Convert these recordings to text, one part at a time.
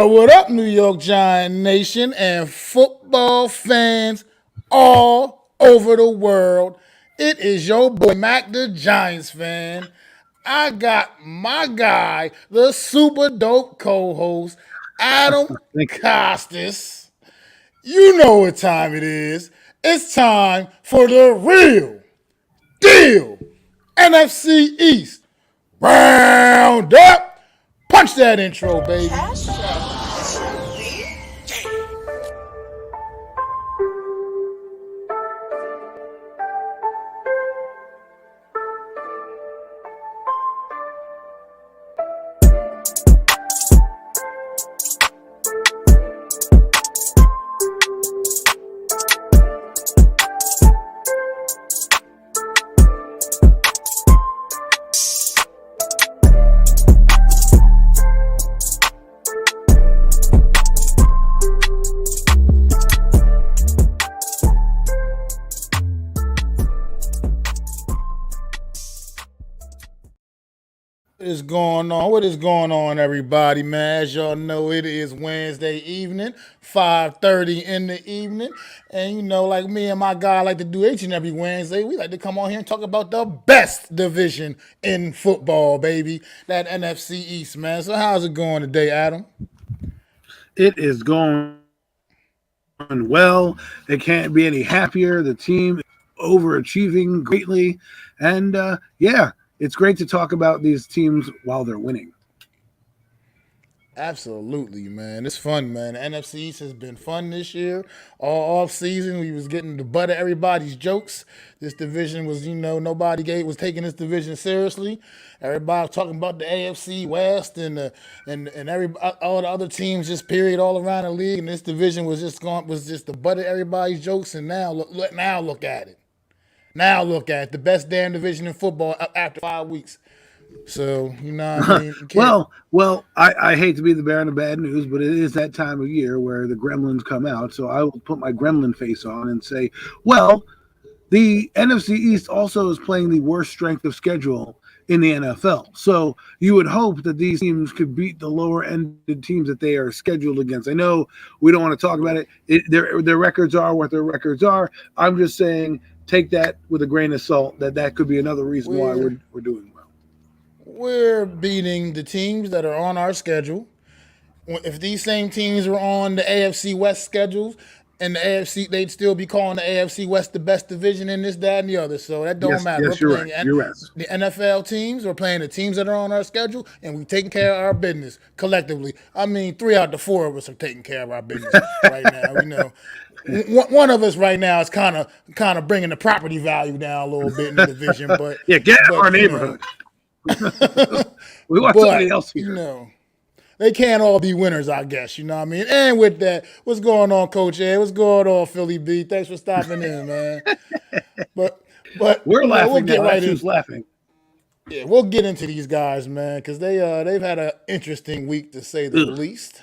What up, New York Giant Nation and football fans all over the world? It is your boy, Mac the Giants fan. I got my guy, the super dope co host, Adam Thank you. Costas. You know what time it is. It's time for the real deal NFC East Round-Up. Punch that intro, baby. What is going on? What is going on, everybody, man? As y'all know, it is Wednesday evening, 5:30 in the evening. And you know, like me and my guy like to do each and every Wednesday, we like to come on here and talk about the best division in football, baby. That NFC East, man. So how's it going today, Adam? It is going well. It can't be any happier. The team is overachieving greatly. And yeah, it's great to talk about these teams while they're winning. Absolutely, man. It's fun, man. The NFC East has been fun this year. All off season, we was getting the butt of everybody's jokes. This division was, was taking this division seriously. Everybody was talking about the AFC West and all the other teams, just period, all around the league. And this division was just the butt of everybody's jokes. And now look at it. Now look at it. The best damn division in football after 5 weeks. So, you know what I mean? Well, I hate to be the bearer of bad news, but it is that time of year where the gremlins come out. So I will put my gremlin face on and say, well, the NFC East also is playing the worst strength of schedule in the NFL. So you would hope that these teams could beat the lower ended teams that they are scheduled against. I know we don't want to talk about it. Their records are what their records are. I'm just saying take that with a grain of salt that could be another reason why we're doing well. We're beating the teams that are on our schedule. If these same teams were on the AFC West schedules and the AFC, they'd still be calling the AFC West the best division in this, that, and the other. So that don't matter. Yes, you're right. You're right. The NFL teams, we're playing the teams that are on our schedule, and we're taking care of our business collectively. I mean, 3 out of the 4 of us are taking care of our business right now. You know, one of us right now is kind of bringing the property value down a little bit in the division, but yeah, get out of our neighborhood. We want somebody else here. You know, they can't all be winners, I guess. You know what I mean? And with that, what's going on, Coach Ed? What's going on, Philly B? Thanks for stopping in, man. But we're laughing. We'll get right into laughing. Yeah, we'll get into these guys, man, because they've had an interesting week to say the least.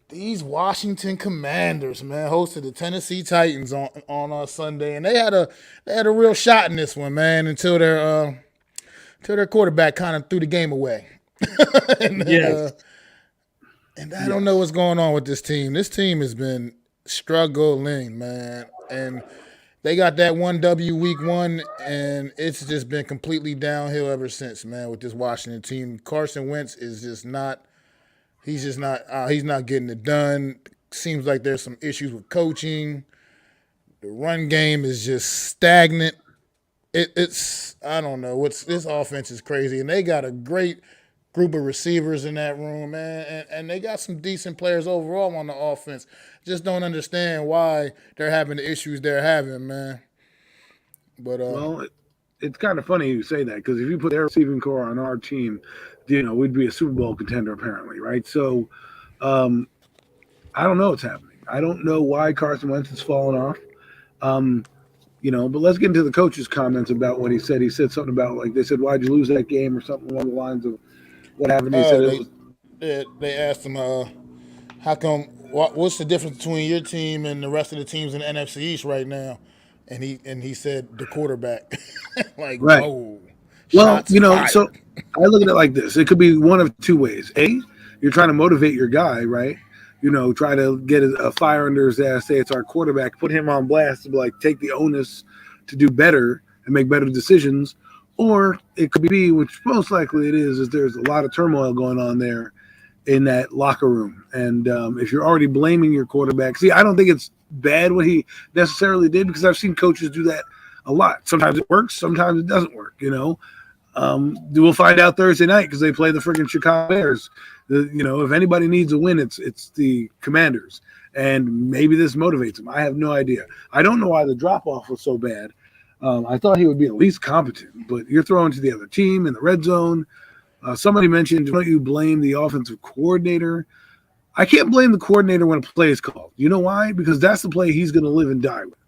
These Washington Commanders, man, hosted the Tennessee Titans on Sunday, and they had a real shot in this one, man, until their quarterback kind of threw the game away. Yes. And I don't know what's going on with this team. This team has been struggling, man. And they got that 1W week 1, and it's just been completely downhill ever since, man, with this Washington team. Carson Wentz is just not – he's not getting it done. Seems like there's some issues with coaching. The run game is just stagnant. It's I don't know. This offense is crazy, and they got a great group of receivers in that room, man, and they got some decent players overall on the offense. Just don't understand why they're having the issues they're having, man. But it's kind of funny you say that because if you put their receiving core on our team, we'd be a Super Bowl contender apparently, right? So, I don't know what's happening. I don't know why Carson Wentz has fallen off. But let's get into the coach's comments about what he said. He said something about, like, they said, why'd you lose that game or something along the lines of what happened. He said they asked him, how come, what's the difference between your team and the rest of the teams in the NFC East right now? And he said the quarterback. Like, whoa. Well, so I look at it like this. It could be one of two ways. A, You're trying to motivate your guy, right? Try to get a fire under his ass. Say it's our quarterback, put him on blast to take the onus to do better and make better decisions. Or it could be, which most likely it is there's a lot of turmoil going on there in that locker room. And if you're already blaming your quarterback, see, I don't think it's bad what he necessarily did, because I've seen coaches do that a lot. Sometimes it works, sometimes it doesn't work. We'll find out Thursday night because they play the freaking Chicago Bears. If anybody needs a win, it's the Commanders, and maybe this motivates them. I have no idea. I don't know why the drop off was so bad. I thought he would be at least competent, but you're throwing to the other team in the red zone. Somebody mentioned, don't you blame the offensive coordinator? I can't blame the coordinator when a play is called. You know why? Because that's the play he's going to live and die with.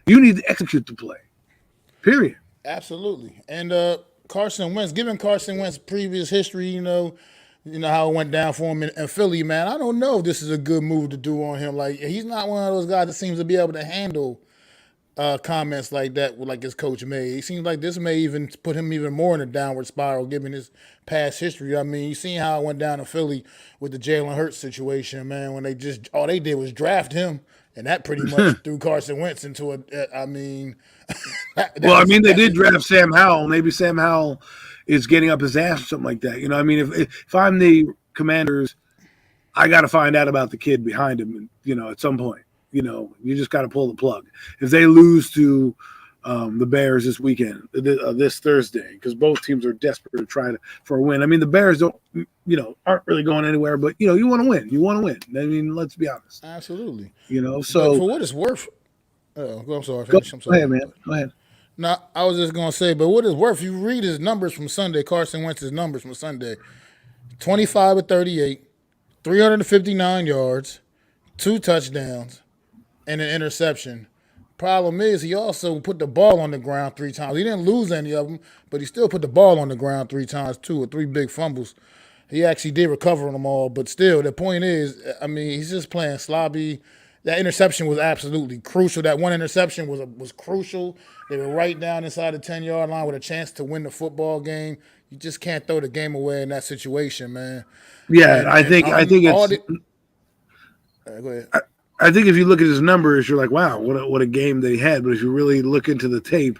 You need to execute the play. Period. Absolutely. And Carson Wentz, given Carson Wentz's previous history, you know how it went down for him in Philly, man. I don't know if this is a good move to do on him. Like, he's not one of those guys that seems to be able to handle comments like that, like his coach made. It seems like this may even put him even more in a downward spiral, given his past history. I mean, you seen how it went down in Philly with the Jalen Hurts situation, man. When all they did was draft him, and that pretty much threw Carson Wentz into a. I mean, they did draft Sam Howell. Maybe Sam Howell is getting up his ass or something like that. If I'm the Commanders, I got to find out about the kid behind him. At some point. You just got to pull the plug. If they lose to the Bears this weekend, this Thursday, because both teams are desperate to try for a win. I mean, the Bears aren't really going anywhere, but you want to win. You want to win. I mean, let's be honest. Absolutely. So but for what it's worth. I'm sorry. Go ahead, man. Go ahead. No, I was just gonna say, but what it's worth, you read his numbers from Sunday, Carson Wentz's numbers from Sunday: 25 of 38, 359 yards, 2 touchdowns, and an interception. Problem is, he also put the ball on the ground 3 times. He didn't lose any of them, but he still put the ball on the ground 3 times, 2 or 3 big fumbles. He actually did recover them all, but still, the point is, I mean, he's just playing sloppy. That interception was absolutely crucial. That one interception was crucial. They were right down inside the 10-yard line with a chance to win the football game. You just can't throw the game away in that situation, man. Yeah, I think it's. Go ahead. I think if you look at his numbers, you're like, wow, what a game they had. But if you really look into the tape,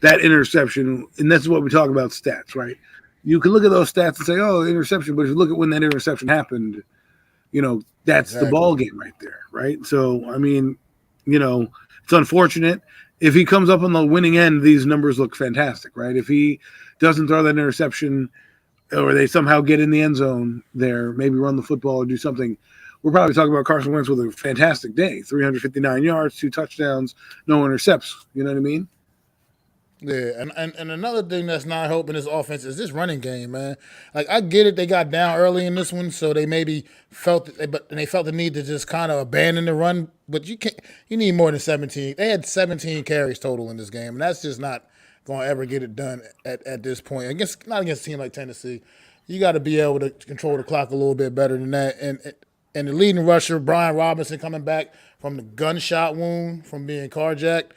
that interception, and that's what we talk about stats, right? You can look at those stats and say, oh, interception. But if you look at when that interception happened, that's exactly the ball game right there, right? So, I mean, it's unfortunate. If he comes up on the winning end, these numbers look fantastic, right? If he doesn't throw that interception or they somehow get in the end zone there, maybe run the football or do something, we're probably talking about Carson Wentz with a fantastic day. 359 yards, 2 touchdowns, no intercepts. You know what I mean? Yeah, and another thing that's not helping this offense is this running game, man. Like, I get it, they got down early in this one, so they maybe felt the need to just kind of abandon the run. But you need more than 17. They had 17 carries total in this game, and that's just not going to ever get it done at this point. Not against a team like Tennessee. You got to be able to control the clock a little bit better than that. And the leading rusher, Brian Robinson, coming back from the gunshot wound from being carjacked.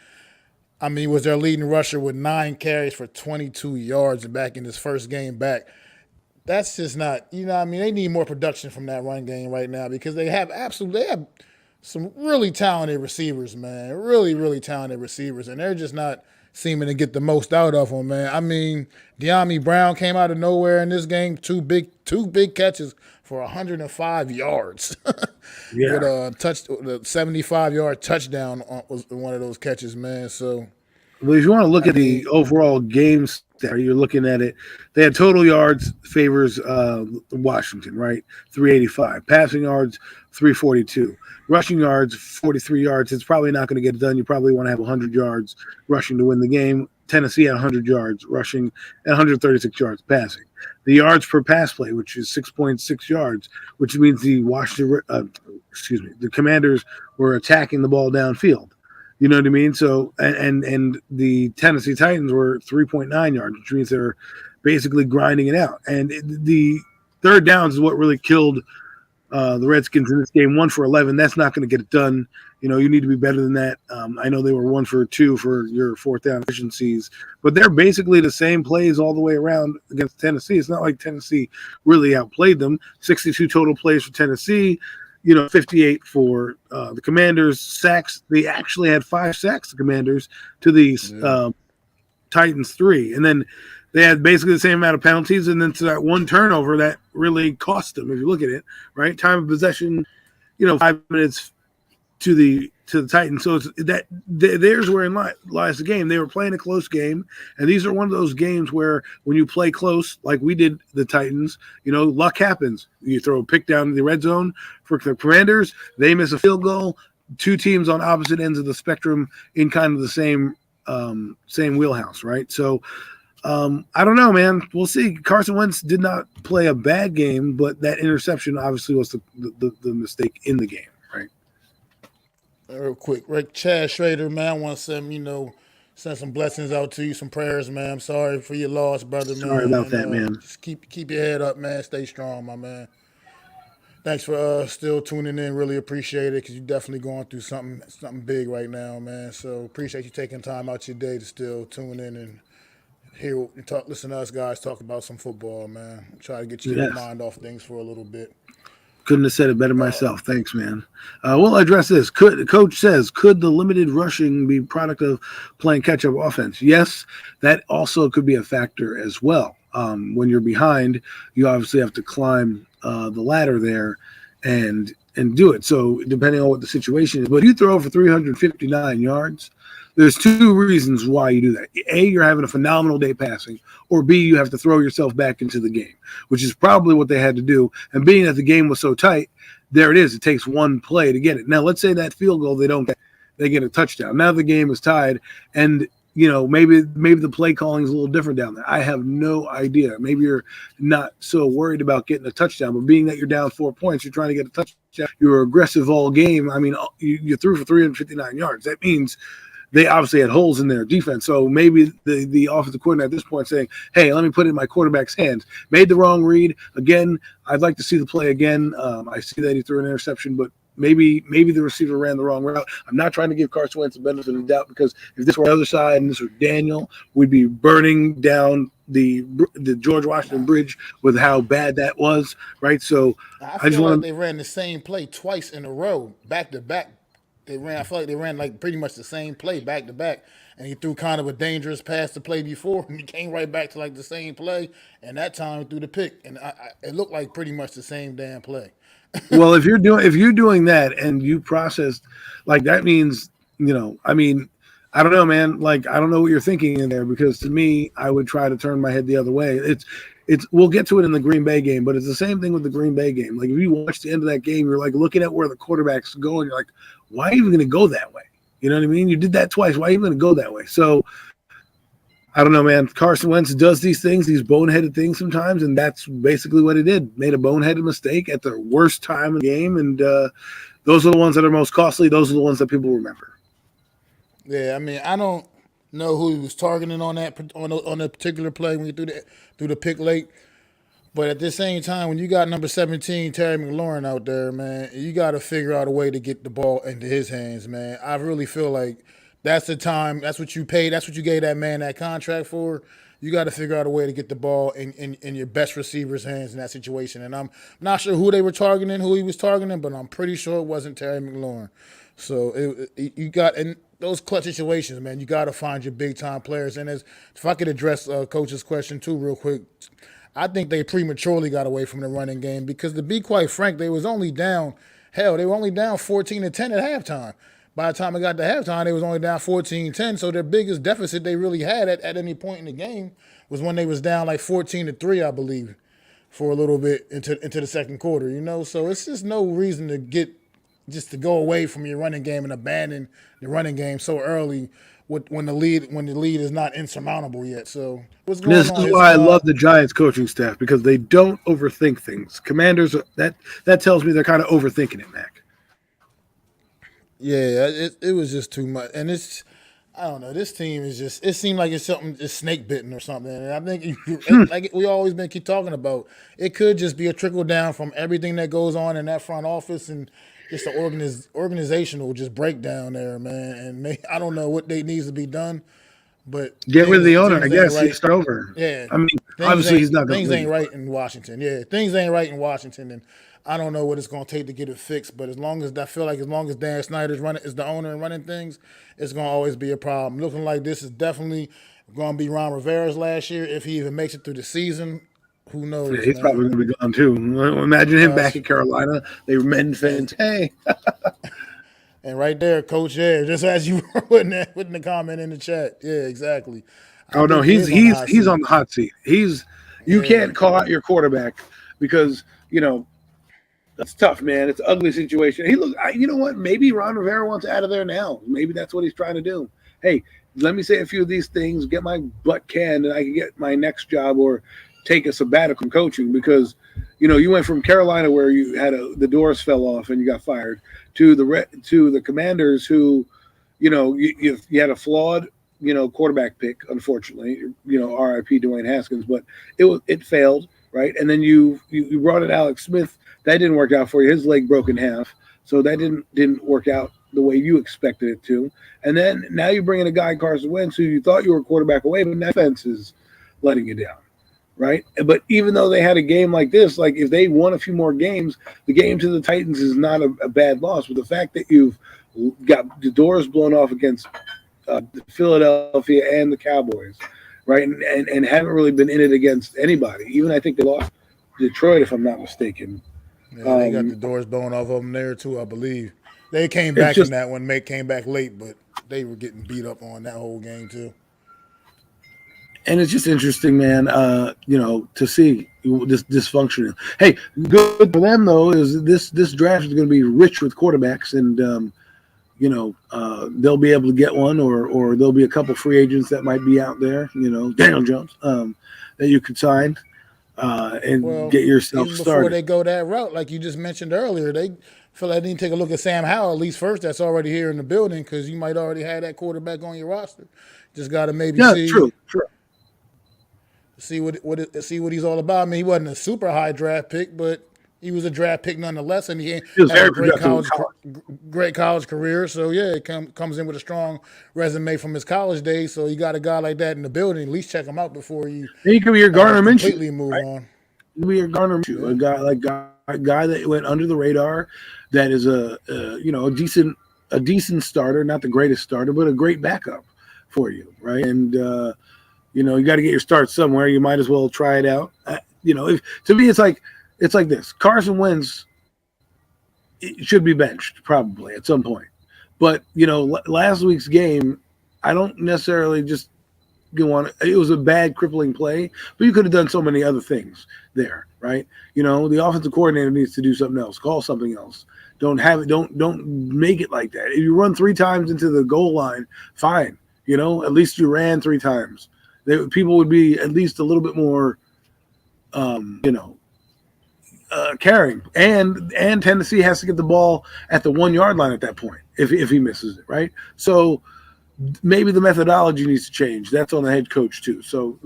I mean, he was their leading rusher with 9 carries for 22 yards back in his first game back. That's just not, they need more production from that run game right now because they have some really talented receivers, man. Really, really talented receivers, and they're just not seeming to get the most out of them, man. I mean, De'Ami Brown came out of nowhere in this game, two big catches for 105 yards. Yeah. With the 75-yard touchdown was one of those catches, man. So, well, if you want to look at the overall game stat, you're looking at it. They had total yards favors Washington, right? 385. Passing yards, 342. Rushing yards, 43 yards. It's probably not going to get it done. You probably want to have 100 yards rushing to win the game. Tennessee had 100 yards rushing and 136 yards passing. The yards per pass play, which is 6.6 yards, which means the Commanders were attacking the ball downfield. You know what I mean? So, and the Tennessee Titans were 3.9 yards, which means they're basically grinding it out. And the third downs is what really killed The Redskins in this game 1 for 11. That's not going to get it done. You need to be better than that. I know they were 1 for 2 for your fourth down efficiencies, but they're basically the same plays all the way around against Tennessee. It's not like Tennessee really outplayed them. 62 total plays for Tennessee, 58 for the Commanders. Sacks, they actually had 5 sacks, the Commanders, to these Titans 3. And then they had basically the same amount of penalties, and then to that one turnover that really cost them, if you look at it, right? Time of possession, 5 minutes to the Titans. So it's there's where lies the game. They were playing a close game, and these are one of those games where when you play close, like we did the Titans, luck happens. You throw a pick down in the red zone for the Commanders, they miss a field goal. 2 teams on opposite ends of the spectrum in kind of the same wheelhouse, right? So I don't know, man. We'll see. Carson Wentz did not play a bad game, but that interception obviously was the mistake in the game, right? Real quick, Rick Chad Schrader, man, I want to send some blessings out to you, some prayers, man. I'm sorry for your loss, brother, man. Sorry about that, man. Just keep your head up, man. Stay strong, my man. Thanks for still tuning in. Really appreciate it, because you're definitely going through something big right now, man. So appreciate you taking time out your day to still tune in and listen to us guys talk about some football, man. Try to get your mind off things for a little bit. Couldn't have said it better myself. Thanks, man. We'll address this. Coach says, could the limited rushing be product of playing catch-up offense? Yes, that also could be a factor as well. When you're behind, you obviously have to climb the ladder there and do it. So depending on what the situation is. But if you throw for 359 yards, there's 2 reasons why you do that. A, you're having a phenomenal day passing, or B, you have to throw yourself back into the game, which is probably what they had to do. And being that the game was so tight, there it is. It takes 1 play to get it. Now, let's say that field goal they get a touchdown. Now the game is tied, and maybe the play calling is a little different down there. I have no idea. Maybe you're not so worried about getting a touchdown, but being that you're down 4 points, you're trying to get a touchdown. You're aggressive all game. I mean, you threw for 359 yards. That means they obviously had holes in their defense. So maybe the offensive coordinator at this point saying, hey, let me put it in my quarterback's hands. Made the wrong read. Again, I'd like to see the play again. I see that he threw an interception, but maybe the receiver ran the wrong route. I'm not trying to give Carson Wentz the benefit of the doubt, because if this were the other side and this were Daniel, we'd be burning down the George Washington Bridge with how bad that was, right? So I feel like they ran the same play twice in a row, back to back. I feel like they ran like pretty much the same play back to back, and he threw kind of a dangerous pass to play before, and he came right back to like the same play, and that time he threw the pick, and it looked like pretty much the same damn play. Well, if you're doing that and you processed, like, that means, I mean, I don't know, man. Like, I don't know what you're thinking in there, because to me, I would try to turn my head the other way. We'll get to it in the Green Bay game, but it's the same thing with the Green Bay game. Like, if you watch the end of that game, you're like looking at where the quarterback's going. You're like, why are you even going to go that way? You know what I mean? You did that twice. Why are you going to go that way? So I don't know, man. Carson Wentz does these things, these boneheaded things sometimes, and that's basically what he did. Made a boneheaded mistake at the worst time of the game, and those are the ones that are most costly. Those are the ones that people remember. Yeah, I mean, I don't know who he was targeting on that particular play when he threw the pick late. But at the same time, when you got number 17, Terry McLaurin out there, man, you got to figure out a way to get the ball into his hands, man. I really feel like that's the time. That's what you paid. That's what you gave that man that contract for. You got to figure out a way to get the ball in your best receiver's hands in that situation. And I'm not sure who he was targeting, but I'm pretty sure it wasn't Terry McLaurin. So you got in those clutch situations, man. You got to find your big time players. And if I could address Coach's question too, real quick. I think they prematurely got away from the running game, because, to be quite frank, they were only down 14-10 at halftime. By the time it got to halftime, they was only down 14-10. So their biggest deficit they really had at any point in the game was when they was down like 14-3, I believe, for a little bit into the second quarter. So it's just no reason to go away from your running game and abandon the running game so early, when the lead is not insurmountable yet. So what's going on? This is why I love the Giants coaching staff, because they don't overthink things. Commanders, that tells me they're kind of overthinking it, Mac. Yeah, it was just too much, and I don't know. This team is just. It seemed like it's something just snake bitten or something. And I think, like we always been keep talking about, it could just be a trickle down from everything that goes on in that front office and just the organizational just breakdown there, man. And I don't know what they needs to be done, but Get rid of the owner, I things ain't guess. right. Start over. Yeah, I mean, obviously he's not going to things ain't leave. right in Washington. Yeah, things ain't right in Washington, and I don't know what it's going to take to get it fixed. But as long as I feel like as long as Dan Snyder's is the owner and running things, it's going to always be a problem. Looking like this is definitely going to be Ron Rivera's last year if he even makes it through the season. Who knows? Yeah, he's man. probably going to be gone too. Imagine him back in Carolina. They men fans, hey. And right there, Coach, yeah, just as you were putting the comment in the chat. Yeah, exactly. Oh no, he's on the hot seat. You can't call out your quarterback because that's tough, man. It's an ugly situation. You know what? Maybe Ron Rivera wants out of there now. Maybe that's what he's trying to do. Hey, let me say a few of these things, get my butt canned, and I can get my next job or take a sabbatical coaching because, you went from Carolina where you had the doors fell off and you got fired to the Commanders who, you had a flawed, quarterback pick, unfortunately, RIP Dwayne Haskins, but it failed, right? And then you brought in Alex Smith. That didn't work out for you. His leg broke in half, so that didn't work out the way you expected it to. And then now you bring in a guy, Carson Wentz, who you thought you were quarterback away, but that defense is letting you down, right? But even though they had a game like this, like if they won a few more games, the game to the Titans is not a bad loss. But the fact that you've got the doors blown off against Philadelphia and the Cowboys, right, and haven't really been in it against anybody. Even I think they lost Detroit, if I'm not mistaken. Yeah, they got the doors blown off of them there too, I believe. They came back in that one. Came back late, but they were getting beat up on that whole game too. And it's just interesting, man, to see this dysfunction. Hey, good for them, though, is this draft is going to be rich with quarterbacks, and, they'll be able to get one, or there'll be a couple free agents that might be out there, Daniel Jones, that you could sign and get yourself even started. Before they go that route, like you just mentioned earlier, they feel like they need to take a look at Sam Howell, at least first, that's already here in the building, because you might already have that quarterback on your roster. Just got to maybe see. True. See what he's all about. I mean, he wasn't a super high draft pick, but he was a draft pick nonetheless, and he was had very a great college career. So yeah, it comes in with a strong resume from his college days. So you got a guy like that in the building, at least check him out before you. He could be your Gardner Minshew. Completely move on. He could be your Gardner Minshew, a guy that went under the radar, that is a decent starter, not the greatest starter, but a great backup for you, right? And you got to get your start somewhere. You might as well try it out. To me, it's like this. Carson Wentz should be benched probably at some point. But, last week's game, I don't necessarily just go on. It was a bad, crippling play, but you could have done so many other things there, right? The offensive coordinator needs to do something else. Call something else. Don't make it like that. If you run 3 times into the goal line, fine. At least you ran 3 times. People would be at least a little bit more, caring. And Tennessee has to get the ball at the 1 yard line at that point if he misses it, right? So maybe the methodology needs to change. That's on the head coach too. So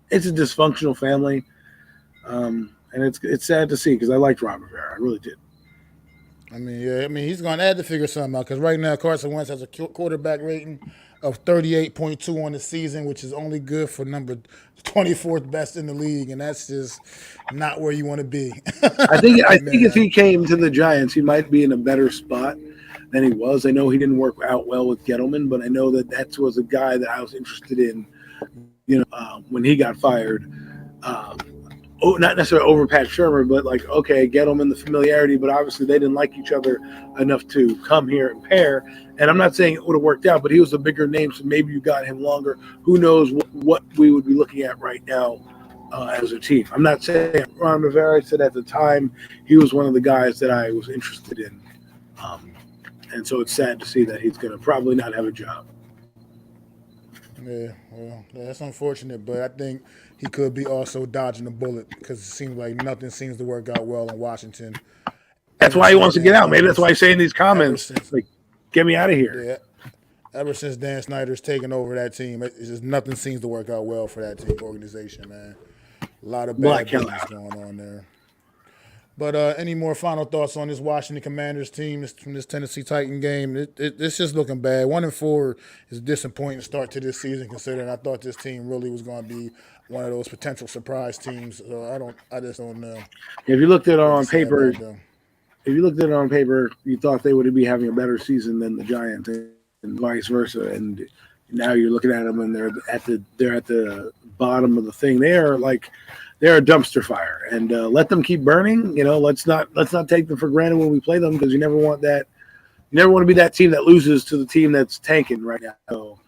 it's a dysfunctional family, and it's sad to see because I liked Ron Rivera. I really did. I mean, he's going to have to figure something out because right now Carson Wentz has a quarterback rating of 38.2 on the season, which is only good for number 24th best in the league, and that's just not where you want to be. I think if he came to the Giants, he might be in a better spot than he was. I know he didn't work out well with Gettleman, but I know that was a guy that I was interested in, when he got fired. Not necessarily over Pat Shurmur, but Gettleman, the familiarity, but obviously they didn't like each other enough to come here and pair. And I'm not saying it would have worked out, but he was a bigger name, so maybe you got him longer. Who knows what we would be looking at right now as a team. I'm not saying Ron Rivera said at the time he was one of the guys that I was interested in. And so it's sad to see that he's going to probably not have a job. Yeah, well, that's unfortunate, but I think he could be also dodging a bullet because it seems like nothing seems to work out well in Washington. That's why he wants to get out. Maybe that's why he's saying these comments. Like, get me out of here. Yeah. Ever since Dan Snyder's taken over that team, nothing seems to work out well for that team organization, man. A lot of Black bad Hell. business going on there. But any more final thoughts on this Washington Commanders team from this Tennessee Titan game? It's just looking bad. 1-4 is a disappointing start to this season, considering I thought this team really was going to be one of those potential surprise teams. So I just don't know. If you looked at it Really on sad paper, about them. if you looked at it on paper, you thought they would be having a better season than the Giants, and vice versa. And now you're looking at them, and they're at the bottom of the thing. They're a dumpster fire, and let them keep burning. Let's not take them for granted when we play them, because you never want that. You never want to be that team that loses to the team that's tanking right now. So,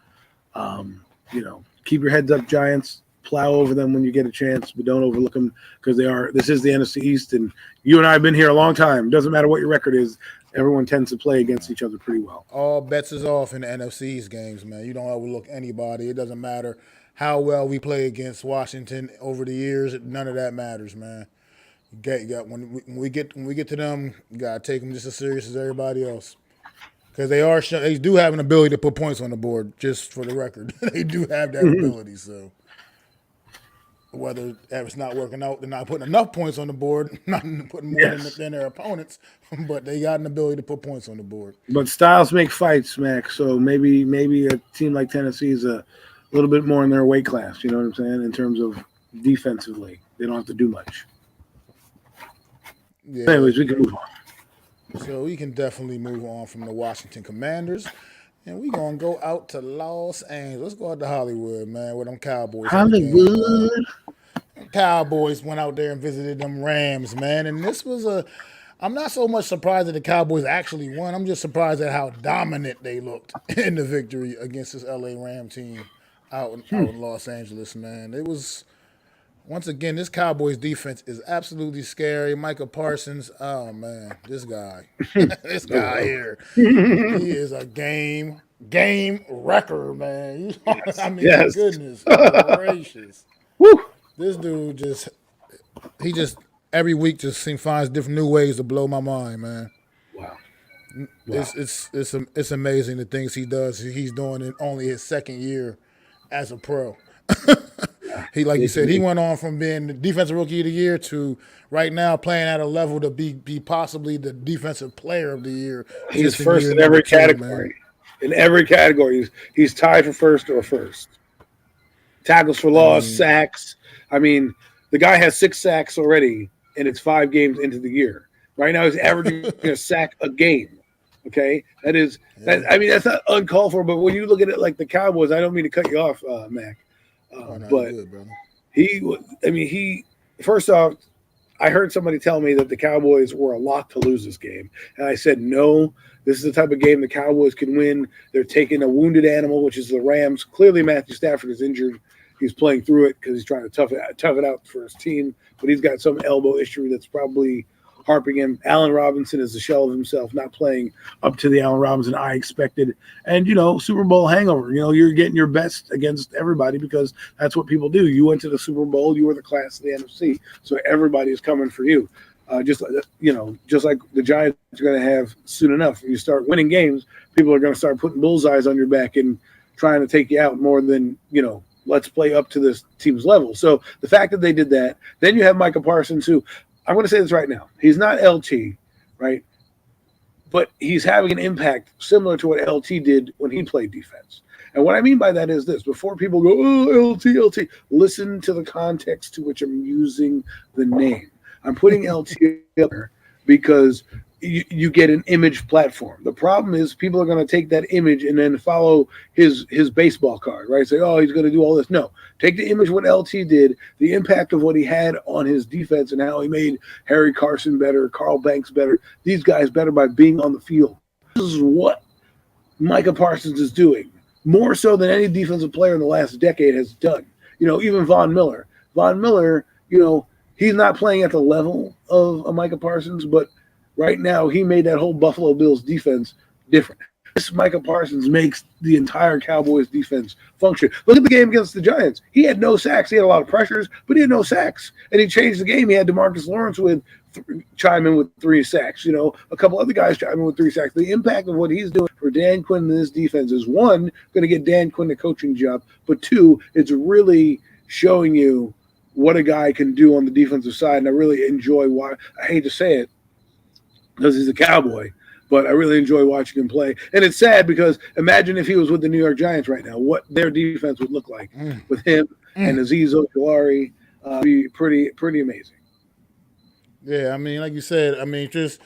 keep your heads up, Giants. Plow over them when you get a chance, but don't overlook them, because this is the NFC East, and you and I have been here a long time. Doesn't matter what your record is. Everyone tends to play against each other pretty well. All bets is off in the NFC East games, man. You don't overlook anybody. It doesn't matter how well we play against Washington over the years. None of that matters, man. When we get to them, you gotta take them just as serious as everybody else, because they do have an ability to put points on the board. Just for the record, they do have that ability. So whether if it's not working out, they're not putting enough points on the board, not putting more than their opponents, but they got an ability to put points on the board. But styles make fights, Mac. So maybe a team like Tennessee is a little bit more in their weight class. You know what I'm saying? In terms of defensively, they don't have to do much. Yeah. Anyways, we can move on. So we can definitely move on from the Washington Commanders. And we're going to go out to Los Angeles. Let's go out to Hollywood, man, where them Cowboys. Hollywood. Cowboys went out there and visited them Rams, man. And this was I'm not so much surprised that the Cowboys actually won. I'm just surprised at how dominant they looked in the victory against this LA Ram team out in Los Angeles, man. It was, once again, this Cowboys defense is absolutely scary. Micah Parsons, oh, man, this guy. This guy here. He is a game wrecker, man. I mean, goodness gracious. Woo. This dude every week finds different new ways to blow my mind, man. Wow. It's amazing the things he does. He's doing in only his second year as a pro. You said, he went on from being the defensive rookie of the year to right now playing at a level to be possibly the defensive player of the year. He's first in every category. In every category, he's tied for first or first. Tackles for loss, sacks. I mean, the guy has 6 sacks already, and it's 5 games into the year. Right now, he's averaging a sack a game. Okay, that's not uncalled for. But when you look at it like the Cowboys, I don't mean to cut you off, Mac. But good, first off, I heard somebody tell me that the Cowboys were a lock to lose this game. And I said, no, this is the type of game the Cowboys can win. They're taking a wounded animal, which is the Rams. Clearly, Matthew Stafford is injured. He's playing through it because he's trying to tough it out for his team. But he's got some elbow issue that's probably harping him. Allen Robinson is the shell of himself, not playing up to the Allen Robinson I expected. And, Super Bowl hangover. You're getting your best against everybody because that's what people do. You went to the Super Bowl. You were the class of the NFC. So everybody is coming for you. Just like the Giants are going to have soon enough. When you start winning games, people are going to start putting bullseyes on your back and trying to take you out more than, let's play up to this team's level. So the fact that they did that, then you have Micah Parsons, who I'm going to say this right now. He's not LT, right? But he's having an impact similar to what LT did when he played defense. And what I mean by that is this. Before people go, oh, LT, listen to the context to which I'm using the name. I'm putting LT there because you get an image platform. The problem is people are going to take that image and then follow his baseball card, right? Say, oh, he's going to do all this. No, take the image what LT did, the impact of what he had on his defense and how he made Harry Carson better, Carl Banks better, these guys better by being on the field. This is what Micah Parsons is doing, more so than any defensive player in the last decade has done. Even Von Miller. Von Miller, he's not playing at the level of Micah Parsons, but right now, he made that whole Buffalo Bills defense different. This Micah Parsons makes the entire Cowboys defense function. Look at the game against the Giants. He had no sacks. He had a lot of pressures, but he had no sacks. And he changed the game. He had DeMarcus Lawrence chime in with 3 sacks. A couple other guys chime in with 3 sacks. The impact of what he's doing for Dan Quinn and this defense is, 1, going to get Dan Quinn the coaching job, but 2, it's really showing you what a guy can do on the defensive side. And I really enjoy I hate to say it because he's a Cowboy, but I really enjoy watching him play. And it's sad because imagine if he was with the New York Giants right now, what their defense would look like with him and Azeez Ojulari. Be pretty amazing. Yeah, I mean, like you said, I mean, just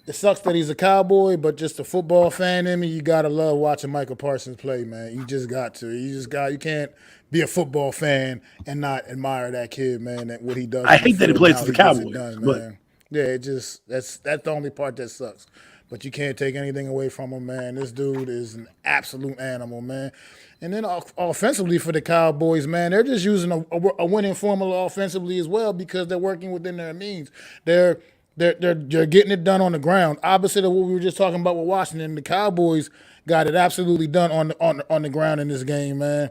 it sucks that he's a Cowboy, but just a football fan in me, you gotta love watching Michael Parsons play, man. You just got to. You can't be a football fan and not admire that kid, man. That what he does. I hate that he plays for the Cowboys, but yeah, that's the only part that sucks. But you can't take anything away from him, man. This dude is an absolute animal, man. And then offensively for the Cowboys, man, they're just using a winning formula offensively as well because they're working within their means. They're getting it done on the ground. Opposite of what we were just talking about with Washington, the Cowboys got it absolutely done on the ground in this game, man.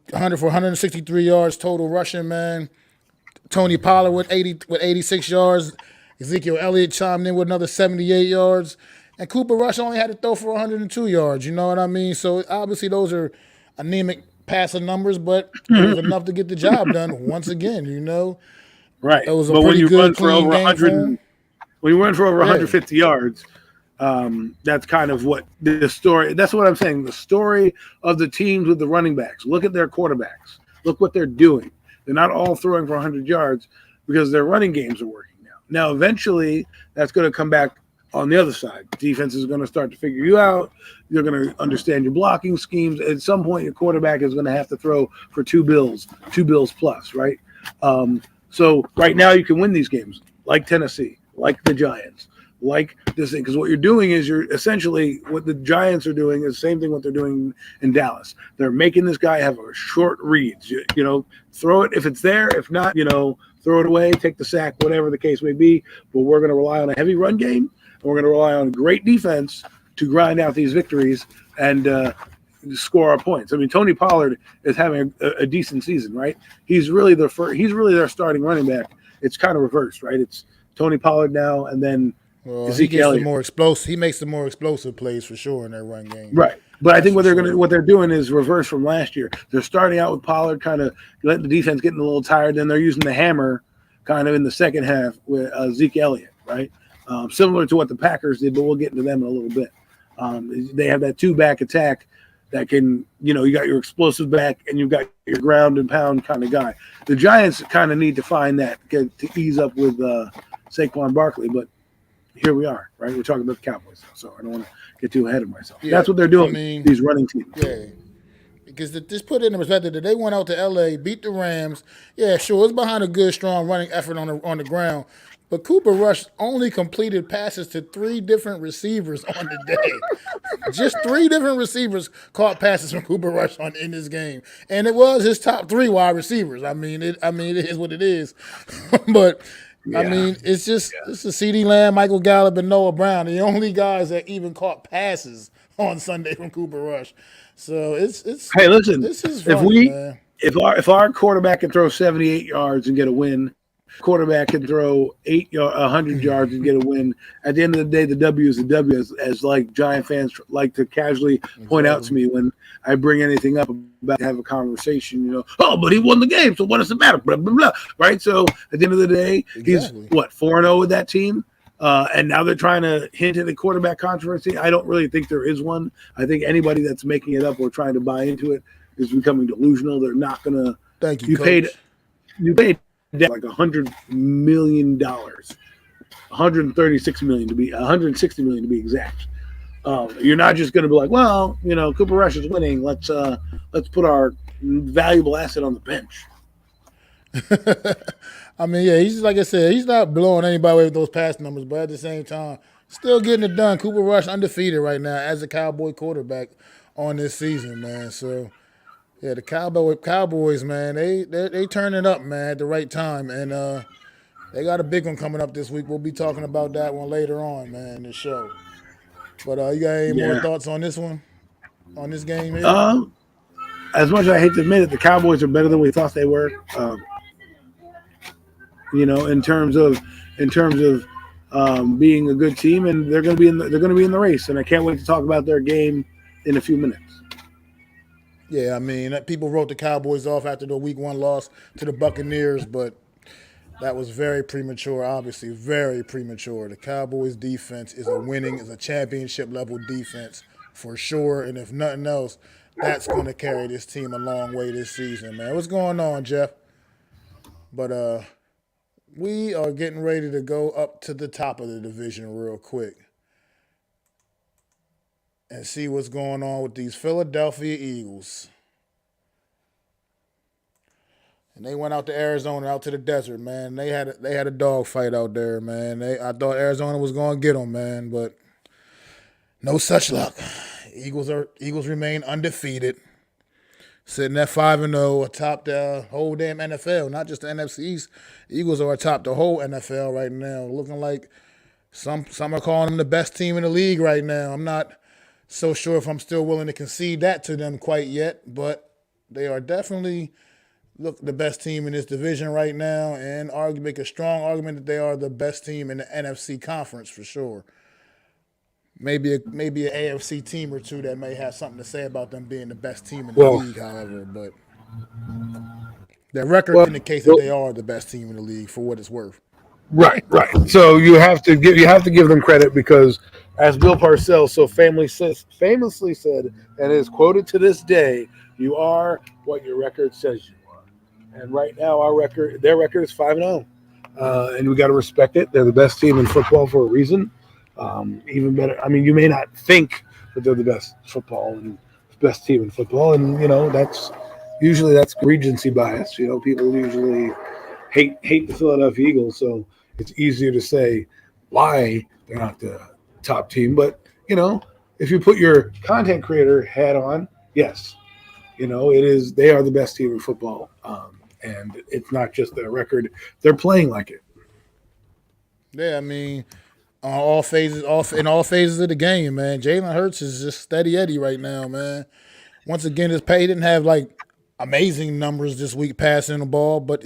163 yards total rushing, man. Tony Pollard with 86 yards. Ezekiel Elliott chimed in with another 78 yards. And Cooper Rush only had to throw for 102 yards. You know what I mean? So obviously those are anemic passing numbers, but it was enough to get the job done once again, Right. It was a pretty good, clean game for him. When you run for over 150 yards, that's kind of what the story – that's what I'm saying. The story of the teams with the running backs. Look at their quarterbacks. Look what they're doing. They're not all throwing for 100 yards because their running games are working. Now, eventually, that's going to come back on the other side. Defense is going to start to figure you out. You're going to understand your blocking schemes. At some point, your quarterback is going to have to throw for 2 bills plus, right? So right now, you can win these games like Tennessee, like the Giants, like this thing. Because what you're doing is you're essentially what the Giants are doing is the same thing what they're doing in Dallas. They're making this guy have a short reads. Throw it if it's there. If not, throw it away, take the sack, whatever the case may be. But we're going to rely on a heavy run game, and we're going to rely on great defense to grind out these victories and score our points. I mean, Tony Pollard is having a decent season, right? He's really their starting running back. It's kind of reversed, right? It's Tony Pollard now, and then Ezekiel Elliott. He makes the more explosive plays for sure in their run game, right? But I think what they're doing is reverse from last year. They're starting out with Pollard, kind of letting the defense getting a little tired. Then they're using the hammer, kind of in the second half with Zeke Elliott, right? Similar to what the Packers did, but we'll get into them in a little bit. They have that 2-back attack that can, you got your explosive back and you've got your ground and pound kind of guy. The Giants kind of need to find that to ease up with Saquon Barkley, but here we are, right? We're talking about the Cowboys, so I don't want to get too ahead of myself. Yeah, that's what they're doing, these running teams. Yeah, because just put it in perspective that they went out to L.A., beat the Rams. Yeah, sure, it's behind a good, strong running effort on the ground. But Cooper Rush only completed passes to 3 different receivers on the day. Just 3 different receivers caught passes from Cooper Rush in this game, and it was his top 3 wide receivers. I mean, it is what it is. But I mean, it's a CeeDee Lamb, Michael Gallup, and Noah Brown, the only guys that even caught passes on Sunday from Cooper Rush. So it's hey, listen, this is funny, man. If our quarterback can throw 78 yards and get a win. Quarterback can throw 100 yards and get a win. At the end of the day, the W is the W, as like Giant fans like to casually point out to me when I bring anything up about to have a conversation. Oh, but he won the game, so what does it matter? Blah blah blah. Right. So at the end of the day, he's 4-0 with that team, and now they're trying to hint at a quarterback controversy. I don't really think there is one. I think anybody that's making it up or trying to buy into it is becoming delusional. They're not gonna. Thank you. You paid. Like $100 million, $136 million $160 million to be exact. You're not just going to be like, well, Cooper Rush is winning. Let's put our valuable asset on the bench. I mean, yeah, he's like I said, he's not blowing anybody away with those pass numbers, but at the same time, still getting it done. Cooper Rush undefeated right now as a Cowboy quarterback on this season, man. So. Yeah, the Cowboys, man, they turning up, man, at the right time, and they got a big one coming up this week. We'll be talking about that one later on, man, in the show. But you got any more Yeah. thoughts on this one? On this game here? Um, as much as I hate to admit it, the Cowboys are better than we thought they were. In terms of being a good team, and they're going to be in the race. And I can't wait to talk about their game in a few minutes. Yeah, I mean, people wrote the Cowboys off after the Week 1 loss to the Buccaneers, but that was very premature. Obviously, very premature. The Cowboys' defense is a championship level defense for sure. And if nothing else, that's going to carry this team a long way this season, man. What's going on, Jeff? But we are getting ready to go up to the top of the division real quick and see what's going on with these Philadelphia Eagles. And they went out to Arizona, out to the desert, man. They had a dog fight out there, man. I thought Arizona was going to get them, man, but no such luck. Eagles remain undefeated, sitting at 5-0, atop the whole damn NFL, not just the NFC East. Eagles are atop the whole NFL right now, looking like some are calling them the best team in the league right now. I'm not so sure if I'm still willing to concede that to them quite yet, but they are definitely the best team in this division right now, and make a strong argument that they are the best team in the NFC conference for sure. Maybe an AFC team or two that may have something to say about them being the best team in the league, however, but their record indicates that they are the best team in the league for what it's worth. Right. So you have to give them credit because, as Bill Parcells so famously said, and is quoted to this day, you are what your record says you are. And right now, their record is 5-0, and we got to respect it. They're the best team in football for a reason. Even better. I mean, you may not think that they're the best team in football, and that's recency bias. People usually hate the Philadelphia Eagles, so it's easier to say why they're not the top team. But if you put your content creator hat on, yes, it is. They are the best team in football, and it's not just their record; they're playing like it. Yeah, I mean, in all phases of the game, man. Jalen Hurts is just steady Eddie right now, man. Once again, he didn't have like amazing numbers this week passing the ball, but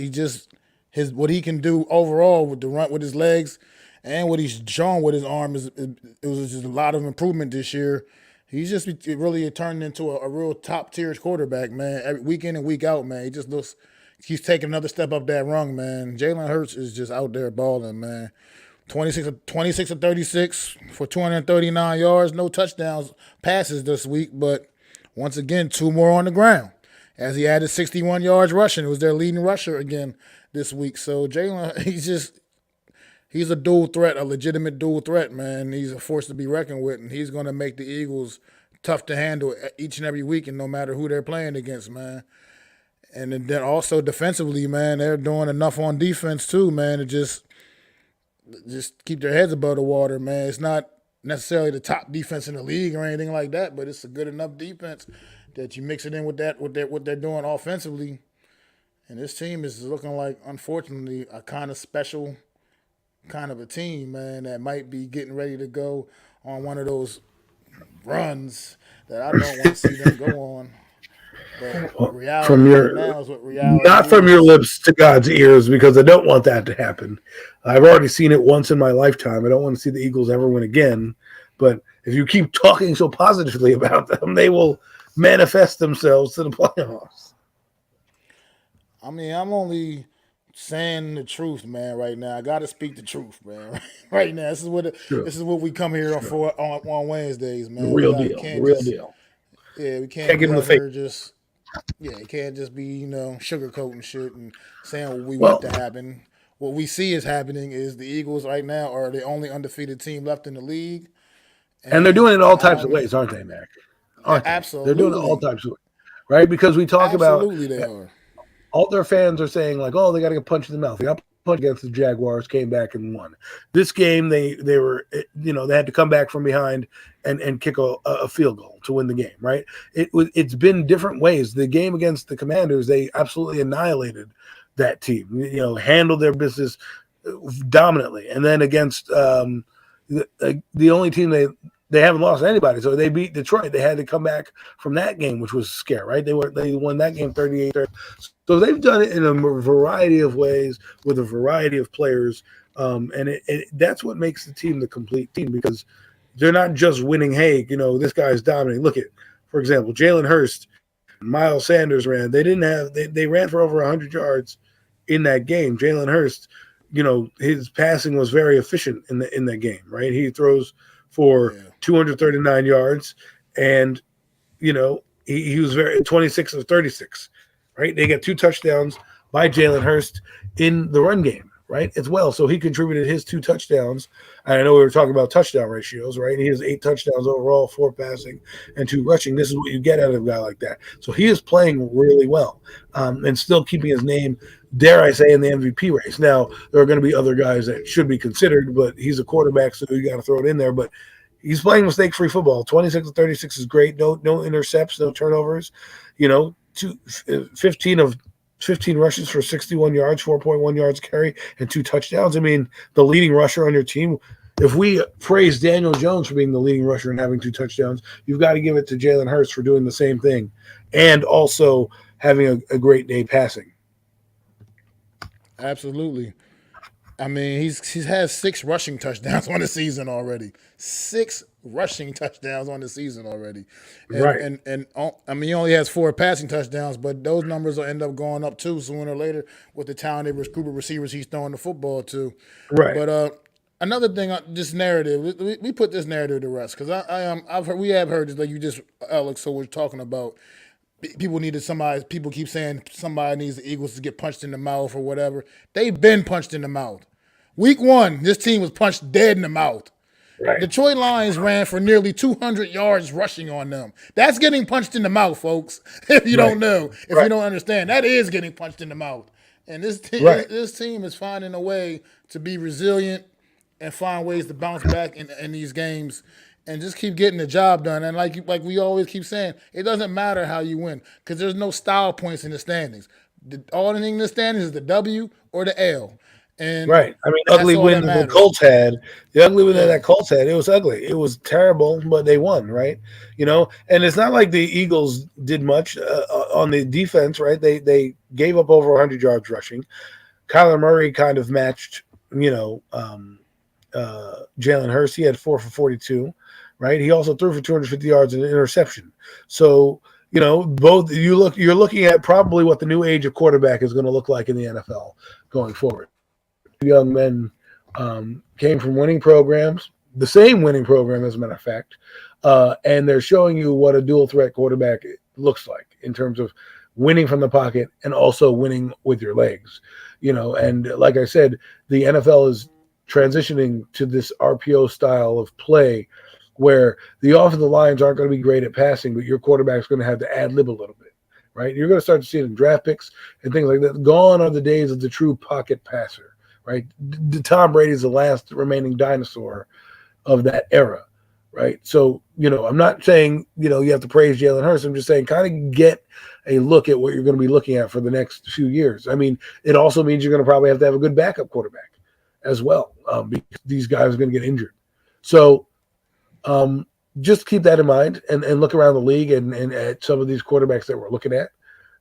what he can do overall with the run with his legs and what he's shown with his arm it was just a lot of improvement this year. He's just really turned into a real top tier quarterback, man. Every week in and week out, man. He just looks he's taking another step up that rung, man. Jalen Hurts is just out there balling, man. 26 of 36 for 239 yards, no touchdowns passes this week, but once again, 2 more on the ground. As he added 61 yards rushing. It was their leading rusher again this week. So Jalen, he's a dual threat, a legitimate dual threat, man. He's a force to be reckoned with, and he's going to make the Eagles tough to handle each and every week, and no matter who they're playing against, man. And then also defensively, man, they're doing enough on defense too, man, to just keep their heads above the water, man. It's not necessarily the top defense in the league or anything like that, but it's a good enough defense that you mix it in with what they're doing offensively. And this team is looking like, unfortunately, a kind of special kind of a team, man, that might be getting ready to go on one of those runs that I don't want to see them go on. But reality right now is what reality not from your lips to God's ears, because I don't want that to happen. I've already seen it once in my lifetime. I don't want to see the Eagles ever win again. But if you keep talking so positively about them, they will manifest themselves to the playoffs. I mean, I'm only saying the truth, man. Right now, I got to speak the truth, man. Right now, this is what we come here for on Wednesdays, man. Real deal. Yeah, we can't give them the fake. It can't just be sugarcoating shit and saying what we want to happen. What we see is happening is the Eagles right now are the only undefeated team left in the league, and they're doing it all types of ways, aren't they, Mac? Absolutely, they're doing it all types of ways, right? Because we talk absolutely they are. All their fans are saying like, "Oh, they got to get punched in the mouth." They got punched against the Jaguars, came back and won. This game, they were they had to come back from behind and kick a field goal to win the game, right? It's been different ways. The game against the Commanders, they absolutely annihilated that team. Handled their business dominantly, and then against the only team they haven't lost anybody. So they beat Detroit. They had to come back from that game, which was scary, right? They won that game 38-30. So they've done it in a variety of ways with a variety of players, and that's what makes the team the complete team, because they're not just winning. Hey, this guy's dominating. Look at, for example, Jalen Hurst, Miles Sanders ran. They ran for over 100 yards in that game. Jalen Hurst, his passing was very efficient in that game, right? He throws for 239 yards, and he was very 26 of 36, right? They got 2 touchdowns by Jalen Hurst in the run game, right, as well. So he contributed his 2 touchdowns. I know we were talking about touchdown ratios, right? He has 8 touchdowns overall, 4 passing, and 2 rushing. This is what you get out of a guy like that. So he is playing really well, and still keeping his name, dare I say, in the MVP race. Now, there are going to be other guys that should be considered, but he's a quarterback, so you got to throw it in there. But he's playing mistake-free football. 26 to 36 is great. No intercepts, no turnovers. 15 rushes for 61 yards, 4.1 yards carry, and 2 touchdowns. I mean, the leading rusher on your team. If we praise Daniel Jones for being the leading rusher and having 2 touchdowns, you've got to give it to Jalen Hurts for doing the same thing and also having a great day passing. Absolutely. I mean, he's has 6 rushing touchdowns on the season already. 6 rushing touchdowns on the season already. And I mean, he only has 4 passing touchdowns, but those numbers will end up going up too sooner or later with the talented group of receivers he's throwing the football to. Right. But another thing, this narrative, we put this narrative to rest, because we have heard this, like you just, Alex, so we're talking about. People keep saying somebody needs the Eagles to get punched in the mouth or whatever. They've been punched in the mouth. Week 1, this team was punched dead in the mouth. Right. Detroit Lions ran for nearly 200 yards rushing on them. That's getting punched in the mouth, folks. If you don't know, if you don't understand, that is getting punched in the mouth. And this team is finding a way to be resilient and find ways to bounce back in these games and just keep getting the job done. And like we always keep saying, it doesn't matter how you win, because there's no style points in the standings. All the thing in the standings is the W or the L. And right. I mean, ugly win that the Colts had. The ugly win that Colts had, it was ugly. It was terrible, but they won, right? And it's not like the Eagles did much on the defense, right? They gave up over 100 yards rushing. Kyler Murray kind of matched, Jalen Hurst. He had 4 for 42, right? He also threw for 250 yards and an interception. So, both you're looking at probably what the new age of quarterback is going to look like in the NFL going forward. Young men came from winning programs, the same winning program, as a matter of fact, and they're showing you what a dual threat quarterback looks like in terms of winning from the pocket and also winning with your legs. And like I said, the NFL is transitioning to this RPO style of play where the offensive lines aren't going to be great at passing, but your quarterback's going to have to ad-lib a little bit, right? You're going to start to see it in draft picks and things like that. Gone are the days of the true pocket passer. Right, Tom Brady is the last remaining dinosaur of that era, right? So, I'm not saying, you have to praise Jalen Hurts. I'm just saying kind of get a look at what you're going to be looking at for the next few years. I mean, it also means you're going to probably have to have a good backup quarterback as well, because these guys are going to get injured. So just keep that in mind and look around the league and at some of these quarterbacks that we're looking at.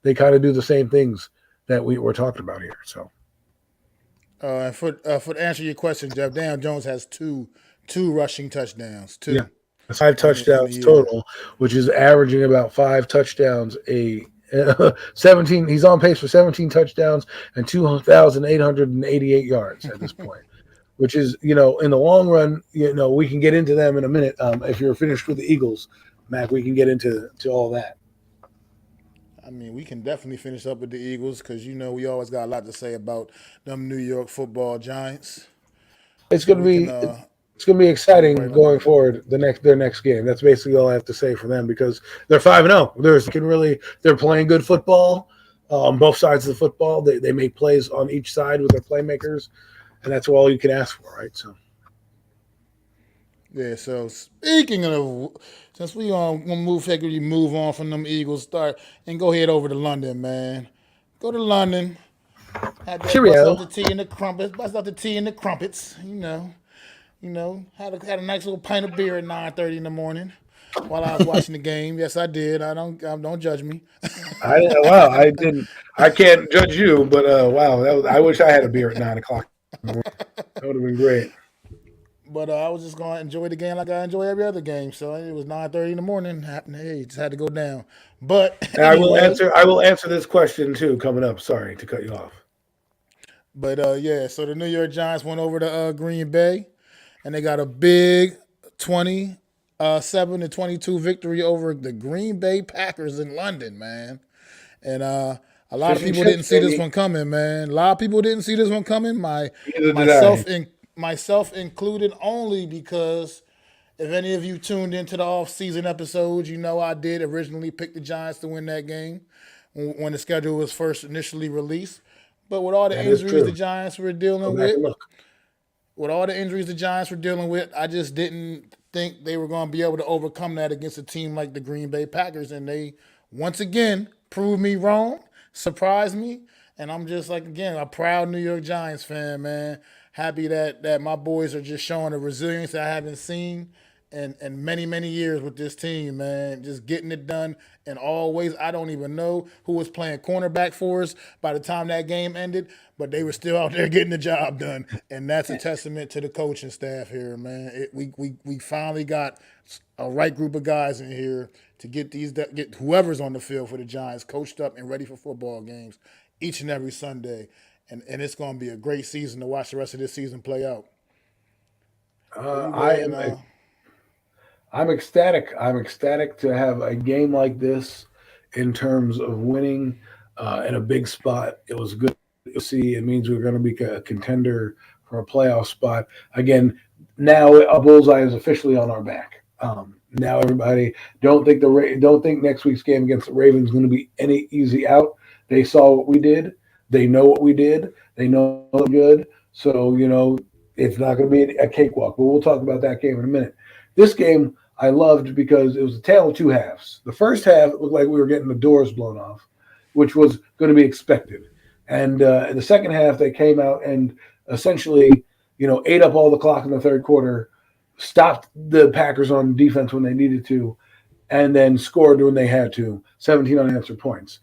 They kind of do the same things that we're talking about here, so. For to answer your question, Jeff, Daniel Jones has two rushing touchdowns. 2. Yeah. 5 touchdowns total, which is averaging about 5 touchdowns 17. He's on pace for 17 touchdowns and 2,888 yards at this point, which is, in the long run, we can get into them in a minute. If you're finished with the Eagles, Mac, we can get into all that. I mean, we can definitely finish up with the Eagles because, we always got a lot to say about them New York Football Giants. It's going to be exciting going forward. Their next game. That's basically all I have to say for them because they're 5-0. They're playing good football on both sides of the football. They make plays on each side with their playmakers, and that's all you can ask for, right? So. Yeah, so speaking of, since we move on from them Eagles, start and go head over to London, man. Go to London. Had that bust out the tea and the crumpets. Had a nice little pint of beer at 9:30 in the morning while I was watching the game. Yes, I did. Don't judge me. Wow, I didn't. I can't judge you, but wow, I wish I had a beer at 9 o'clock. That would have been great. But I was just gonna enjoy the game like I enjoy every other game. So it was 9:30 in the morning. Hey, it just had to go down. But And I will anyway, answer. I will answer this question too coming up. Sorry to cut you off. yeah. So the New York Giants went over to Green Bay, and they got a big 27-22 victory over the Green Bay Packers in London, man. And a lot of Fish and people didn't chips, see this baby. one coming, man. A lot of people didn't see this one coming. Neither did I. Myself in myself included, only because if any of you tuned into the off-season episodes, you know I did originally pick the Giants to win that game when the schedule was first initially released. But with all the That is injuries the true. Giants were Go dealing back with, and look. I just didn't think they were going to be able to overcome that against a team like the Green Bay Packers. And they, once again, proved me wrong, surprised me. And I'm just like, again, a proud New York Giants fan, man. Happy that my boys are just showing a resilience that I haven't seen in many, many years with this team, man. Just getting it done in all ways. I don't even know who was playing cornerback for us by the time that game ended, but they were still out there getting the job done. And that's a testament to the coaching staff here, man. We finally got a right group of guys in here to get whoever's on the field for the Giants coached up and ready for football games each and every Sunday. And it's going to be a great season to watch the rest of this season play out. But you go I ahead and am. I'm ecstatic. I'm ecstatic to have a game like this in terms of winning in a big spot. It was good to see. It means we're going to be a contender for a playoff spot. Again, now a bullseye is officially on our back. Now everybody don't think next week's game against the Ravens is going to be any easy out. They saw what we did. They know what we did. They know we're good. So it's not going to be a cakewalk. But we'll talk about that game in a minute. This game I loved because it was a tale of two halves. The first half it looked like we were getting the doors blown off, which was going to be expected. And in the second half, they came out and essentially, ate up all the clock in the third quarter, stopped the Packers on defense when they needed to, and then scored when they had to. 17 unanswered points.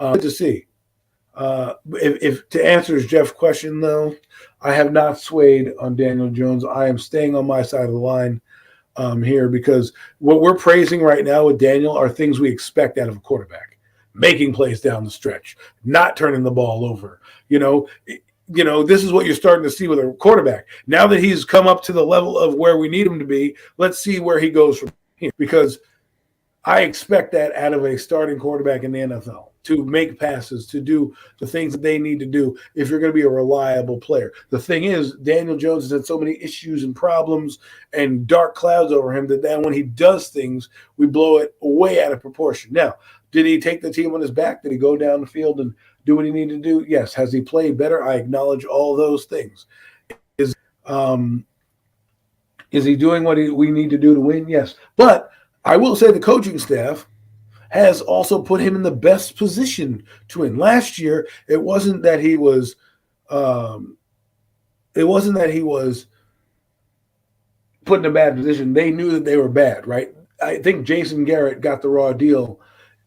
Good to see. If to answer Jeff's question though, I have not swayed on Daniel Jones. I am staying on my side of the line here because what we're praising right now with Daniel are things we expect out of a quarterback: making plays down the stretch, not turning the ball over. This is what you're starting to see with a quarterback. Now that he's come up to the level of where we need him to be, let's see where he goes from here, because I expect that out of a starting quarterback in the NFL, to make passes, to do the things that they need to do if you're going to be a reliable player. The thing is, Daniel Jones has had so many issues and problems and dark clouds over him that then when he does things, we blow it way out of proportion. Now, did he take the team on his back? Did he go down the field and do what he needed to do? Yes. Has he played better? I acknowledge all those things. Is he doing what we need to do to win? Yes. But I will say the coaching staff has also put him in the best position to win. Last year, it wasn't that he was put in a bad position. They knew that they were bad, right? I think Jason Garrett got the raw deal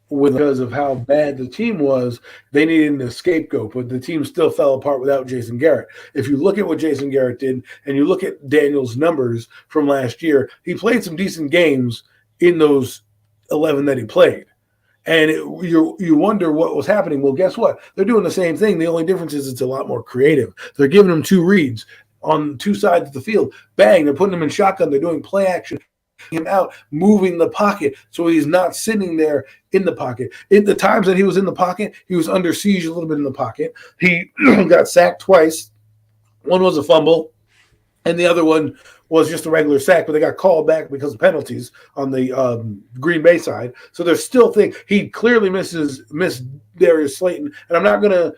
because of how bad the team was. They needed a scapegoat, but the team still fell apart without Jason Garrett. If you look at what Jason Garrett did and you look at Daniel's numbers from last year, he played some decent games in those 11 that he played. And you wonder what was happening. Well, guess what? They're doing the same thing. The only difference is it's a lot more creative. They're giving him two reads on two sides of the field. Bang, they're putting him in shotgun. They're doing play action, him out, moving the pocket so he's not sitting there in the pocket. In the times that he was in the pocket, he was under siege a little bit in the pocket. He got sacked twice. One was a fumble, and the other one was just a regular sack, but they got called back because of penalties on the Green Bay side. So there's still things. He clearly missed Darius Slayton, and I'm not going to,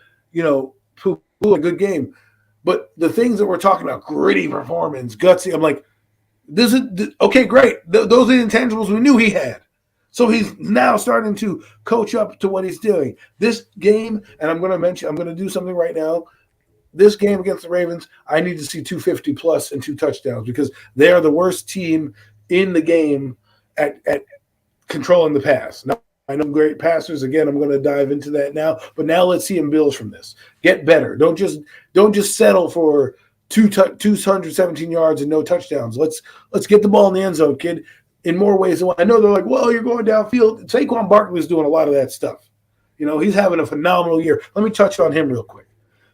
poo-poo a good game. But the things that we're talking about, gritty performance, gutsy, I'm like, this is okay, great. Those are the intangibles we knew he had. So he's now starting to coach up to what he's doing. This game, and I'm going to do something right now. this game against the Ravens, I need to see 250 plus and 2 touchdowns because they are the worst team in the game at controlling the pass. Now, I know great passers. Again, I'm going to dive into that now. But now let's see him build from this. Get better. Don't just settle for 217 yards and no touchdowns. Let's get the ball in the end zone, kid. In more ways than one. I know they're like, well, you're going downfield. Saquon Barkley is doing a lot of that stuff. He's having a phenomenal year. Let me touch on him real quick.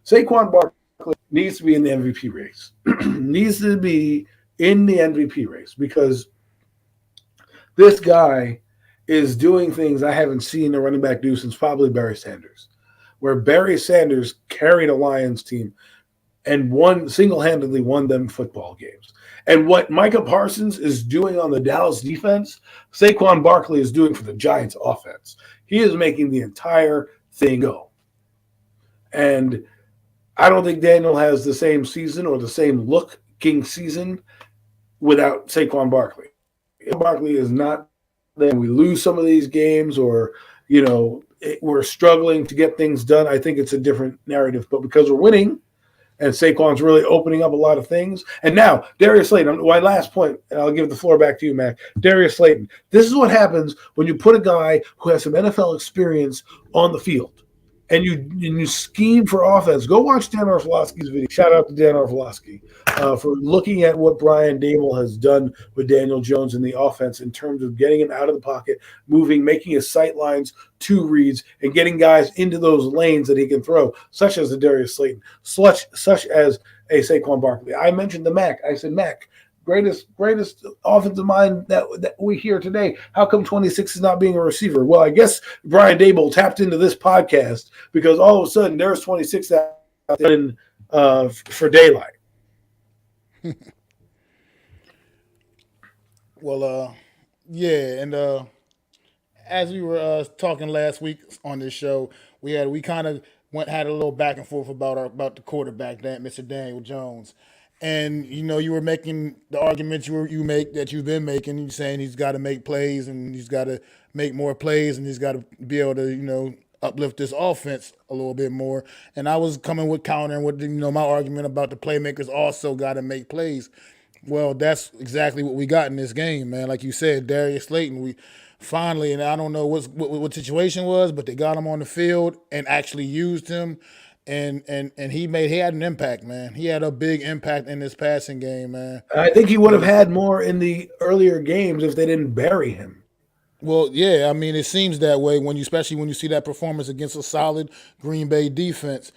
Saquon Barkley needs to be in the MVP race. Needs to be in the MVP race because this guy is doing things I haven't seen a running back do since probably Barry Sanders, where Barry Sanders carried a Lions team and single-handedly won them football games. And what Micah Parsons is doing on the Dallas defense, Saquon Barkley is doing for the Giants offense. He is making the entire thing go. And I don't think Daniel has the same season or the same looking season without Saquon Barkley. Barkley is not there. We lose some of these games or, we're struggling to get things done. I think it's a different narrative. But because we're winning, and Saquon's really opening up a lot of things. And now, Darius Slayton, my last point, and I'll give the floor back to you, Mac. Darius Slayton. This is what happens when you put a guy who has some NFL experience on the field. And you scheme for offense. Go watch Dan Orlovsky's video. Shout out to Dan Orlovsky for looking at what Brian Dable has done with Daniel Jones in the offense in terms of getting him out of the pocket, moving, making his sight lines 2 reads, and getting guys into those lanes that he can throw, such as the Darius Slayton, such as a Saquon Barkley. I mentioned the Mac. I said, Mac, greatest offensive mind that we hear today. How come 26 is not being a receiver? Well, I guess Brian Dable tapped into this podcast because all of a sudden there's 26 out there for daylight. Well, yeah, and as we were talking last week on this show, we kind of had a little back and forth about the quarterback, Mr. Daniel Jones. And you were making the arguments that you've been making. You're saying he's got to make plays and he's got to make more plays and he's got to be able to uplift this offense a little bit more. And I was coming with countering with my argument about the playmakers also got to make plays. Well, that's exactly what we got in this game, man. Like you said, Darius Slayton, we finally, and I don't know what the situation was, but they got him on the field and actually used him. And he had an impact, man. He had a big impact in this passing game, man. I think he would have had more in the earlier games if they didn't bury him. Well, yeah, I mean, it seems that way especially when you see that performance against a solid Green Bay defense.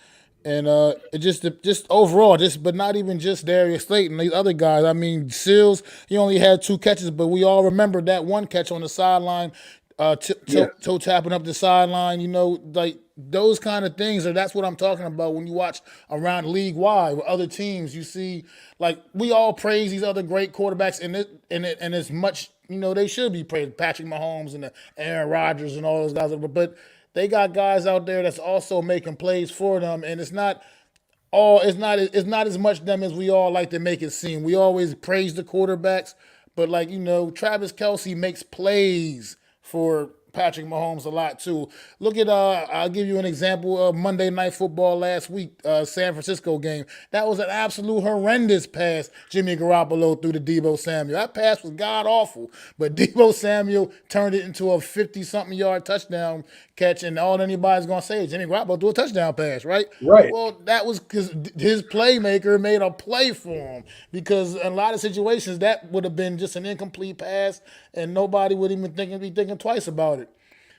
And it just overall, but not even just Darius Slayton, these other guys. I mean, Sills, he only had 2 catches, but we all remember that one catch on the sideline, toe tapping up the sideline, like those kind of things. And that's what I'm talking about when you watch around league-wide with other teams. You see, like, we all praise these other great quarterbacks, and as much, they should be praised. Patrick Mahomes and Aaron Rodgers and all those guys. But they got guys out there that's also making plays for them, and it's not as much them as we all like to make it seem. We always praise the quarterbacks, but Travis Kelce makes plays for Patrick Mahomes a lot too. Look at I'll give you an example of Monday Night Football last week, San Francisco game. That was an absolute horrendous pass Jimmy Garoppolo threw to Deebo Samuel. That pass was god awful, but Deebo Samuel turned it into a 50-something yard touchdown catch, and all anybody's gonna say is Jimmy Garoppolo threw a touchdown pass, right? Right. Well, that was because his playmaker made a play for him. Because in a lot of situations that would have been just an incomplete pass, and nobody would even be thinking twice about it.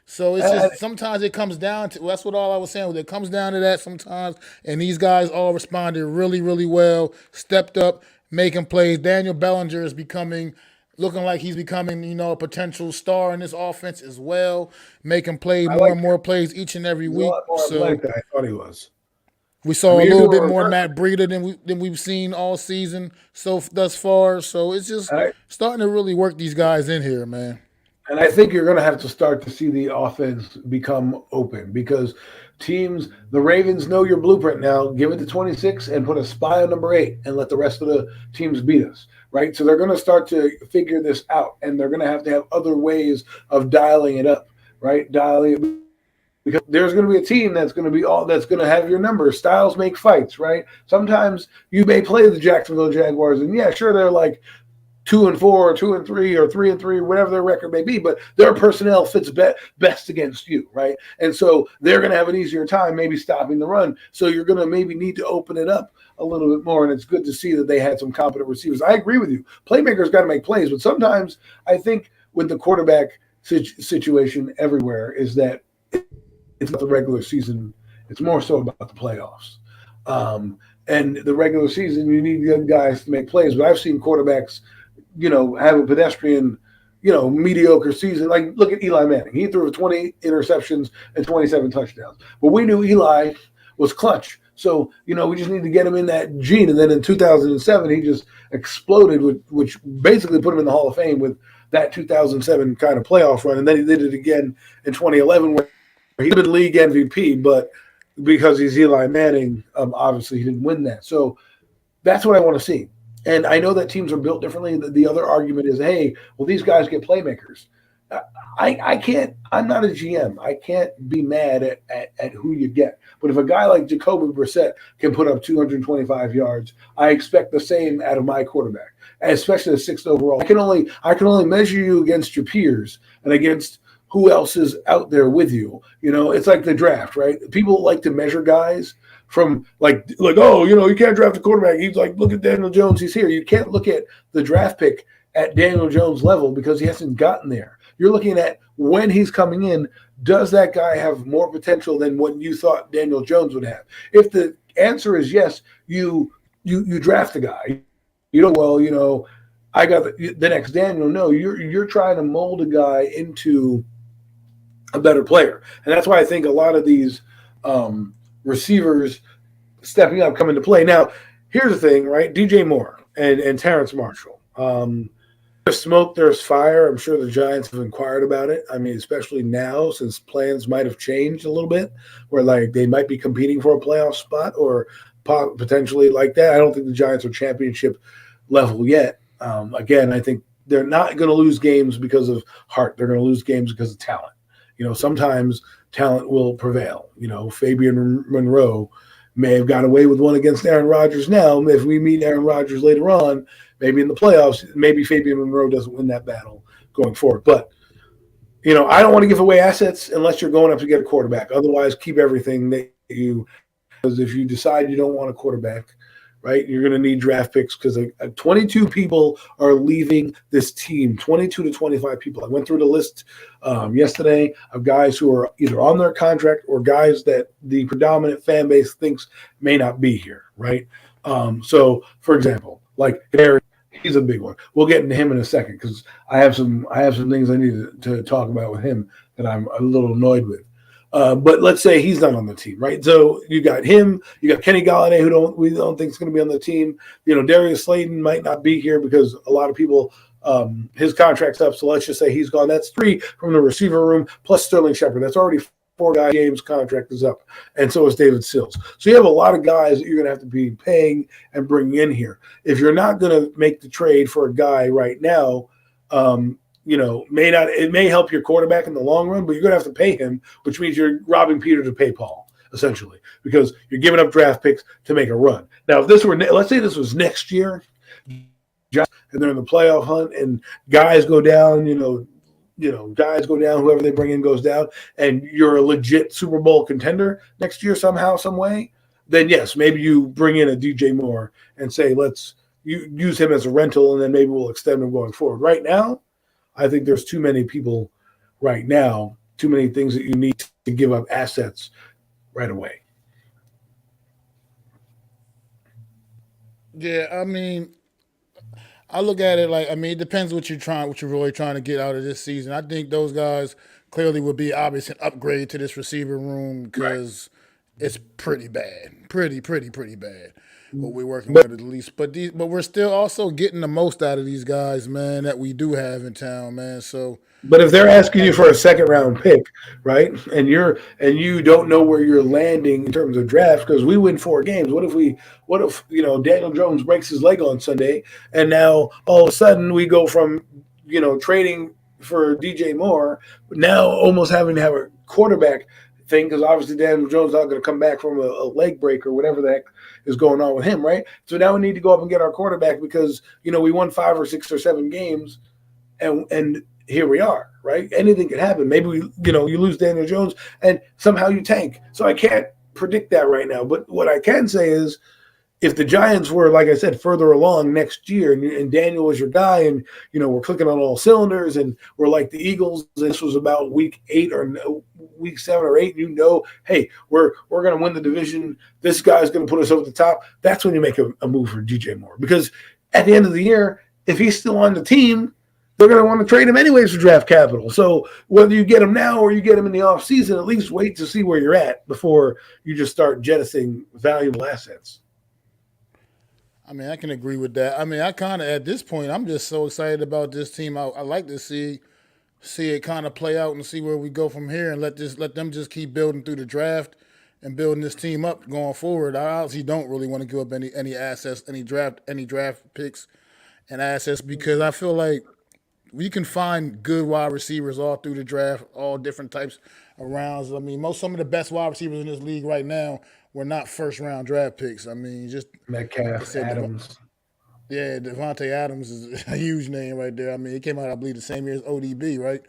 So it's just sometimes it comes down to, that's what all I was saying. It comes down to that sometimes, and these guys all responded really, really well, stepped up, making plays. Daniel Bellinger is looking like he's becoming, a potential star in this offense as well, making plays, more and more plays each and every week. So I thought he was. We saw a little bit more Matt Breida than we've seen all season thus far. So it's just starting to really work these guys in here, man. And I think you're going to have to start to see the offense become open because the Ravens know your blueprint now. Give it to 26 and put a spy on number 8 and let the rest of the teams beat us, right? So they're going to start to figure this out, and they're going to have other ways of dialing it up, right? Dialing it because there's going to be a team that's going to have your numbers. Styles make fights, right? Sometimes you may play the Jacksonville Jaguars, and yeah, sure, they're like 2-4, or 2-3, or 3-3, whatever their record may be, but their personnel fits best against you, right? And so they're going to have an easier time maybe stopping the run. So you're going to maybe need to open it up a little bit more, and it's good to see that they had some competent receivers. I agree with you. Playmakers got to make plays, but sometimes I think with the quarterback situation everywhere is that it's not the regular season. It's more so about the playoffs. And the regular season, you need good guys to make plays. But I've seen quarterbacks, have a pedestrian, mediocre season. Like, look at Eli Manning. He threw 20 interceptions and 27 touchdowns. But we knew Eli was clutch. So, we just need to get him in that gene. And then in 2007, he just exploded, which basically put him in the Hall of Fame with that 2007 kind of playoff run. And then he did it again in 2011 where he's been league MVP, but because he's Eli Manning, obviously he didn't win that. So that's what I want to see. And I know that teams are built differently. The other argument is, hey, well, these guys get playmakers. I can't – I'm not a GM. I can't be mad at who you get. But if a guy like Jacoby Brissett can put up 225 yards, I expect the same out of my quarterback, especially the sixth overall. I can only measure you against your peers and against – who else is out there with you? It's like the draft, right? People like to measure guys from like, oh, you can't draft a quarterback. He's like, look at Daniel Jones. He's here. You can't look at the draft pick at Daniel Jones' level because he hasn't gotten there. You're looking at when he's coming in, does that guy have more potential than what you thought Daniel Jones would have? If the answer is yes, you draft the guy. I got the next Daniel. No, you're trying to mold a guy into a better player. And that's why I think a lot of these receivers stepping up come into play. Now, here's the thing, right? DJ Moore and Terrence Marshall. There's smoke, there's fire. I'm sure the Giants have inquired about it. I mean, especially now since plans might have changed a little bit where like they might be competing for a playoff spot or potentially like that. I don't think the Giants are championship level yet. Again, I think they're not going to lose games because of heart. They're going to lose games because of talent. Sometimes talent will prevail. Fabian Monroe may have got away with one against Aaron Rodgers now. If we meet Aaron Rodgers later on, maybe in the playoffs, maybe Fabian Monroe doesn't win that battle going forward. But, I don't want to give away assets unless you're going up to get a quarterback. Otherwise, keep everything that you – because if you decide you don't want a quarterback – right? You're going to need draft picks because 22 people are leaving this team, 22 to 25 people. I went through the list yesterday of guys who are either on their contract or guys that the predominant fan base thinks may not be here, right? So, for example, like Harry, he's a big one. We'll get into him in a second because I have some things I need to talk about with him that I'm a little annoyed with. But let's say he's not on the team, right? So you got him, you got Kenny Galladay, who we don't think is going to be on the team. Darius Slayton might not be here because a lot of people his contract's up. So let's just say he's gone. That's 3 from the receiver room plus Sterling Shepard. That's already 4 guys. Games contract is up, and so is David Sills. So you have a lot of guys that you're going to have to be paying and bringing in here. If you're not going to make the trade for a guy right now, it may help your quarterback in the long run, but you're going to have to pay him, which means you're robbing Peter to pay Paul, essentially, because you're giving up draft picks to make a run. Now, if this were, let's say this was next year, and they're in the playoff hunt, and guys go down, guys go down, whoever they bring in goes down, and you're a legit Super Bowl contender next year somehow, some way, then yes, maybe you bring in a DJ Moore and say, let's use him as a rental, and then maybe we'll extend him going forward. Right now, I think there's too many people right now, too many things that you need to give up assets right away. Yeah, I mean, I look at it like, it depends what you're really trying to get out of this season. I think those guys clearly would be obviously an upgrade to this receiver room because it's pretty bad, pretty bad. What we're working with at least, but we're still also getting the most out of these guys, man, that we do have in town, man. So, but if they're asking you for a second round pick, right, and you don't know where you're landing in terms of draft, because we win 4 games. What if Daniel Jones breaks his leg on Sunday, and now all of a sudden we go from trading for DJ Moore, now almost having to have a quarterback thing because obviously Daniel Jones is not going to come back from a leg break or whatever the heck is going on with him, right? So now we need to go up and get our quarterback because, we won 5 or 6 or 7 games and here we are, right? Anything could happen. Maybe, you lose Daniel Jones and somehow you tank. So I can't predict that right now. But what I can say is if the Giants were, like I said, further along next year and Daniel was your guy and, we're clicking on all cylinders and we're like the Eagles, this was about week 8 or week 7 or 8, hey, we're going to win the division. This guy's going to put us over the top. That's when you make a move for DJ Moore. Because at the end of the year, if he's still on the team, they're going to want to trade him anyways for draft capital. So whether you get him now or you get him in the offseason, at least wait to see where you're at before you just start jettisoning valuable assets. I mean, I can agree with that. I mean, I kind of, at this point, I'm just so excited about this team. I like to see it kind of play out and see where we go from here and let them just keep building through the draft and building this team up going forward. I honestly don't really want to give up any assets, any draft picks and assets because I feel like we can find good wide receivers all through the draft, all different types of rounds. I mean, some of the best wide receivers in this league right now were not first-round draft picks. I mean, just Metcalf, Adams. Devontae Adams is a huge name right there. I mean, he came out, I believe, the same year as ODB, right?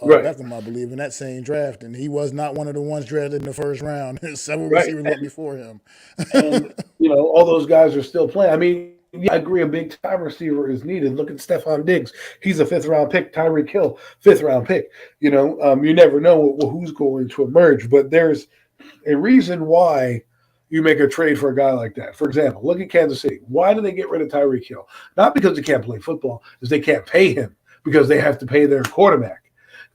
Right. Beckham, I believe, in that same draft, and he was not one of the ones drafted in the first round. Several receivers went before him. And, all those guys are still playing. I mean, yeah, I agree a big-time receiver is needed. Look at Stephon Diggs. He's a 5th-round pick. Tyreek Hill, 5th-round pick. You never know who's going to emerge, but there's a reason why you make a trade for a guy like that. For example, look at Kansas City. Why do they get rid of Tyreek Hill? Not because they can't play football, is they can't pay him because they have to pay their quarterback.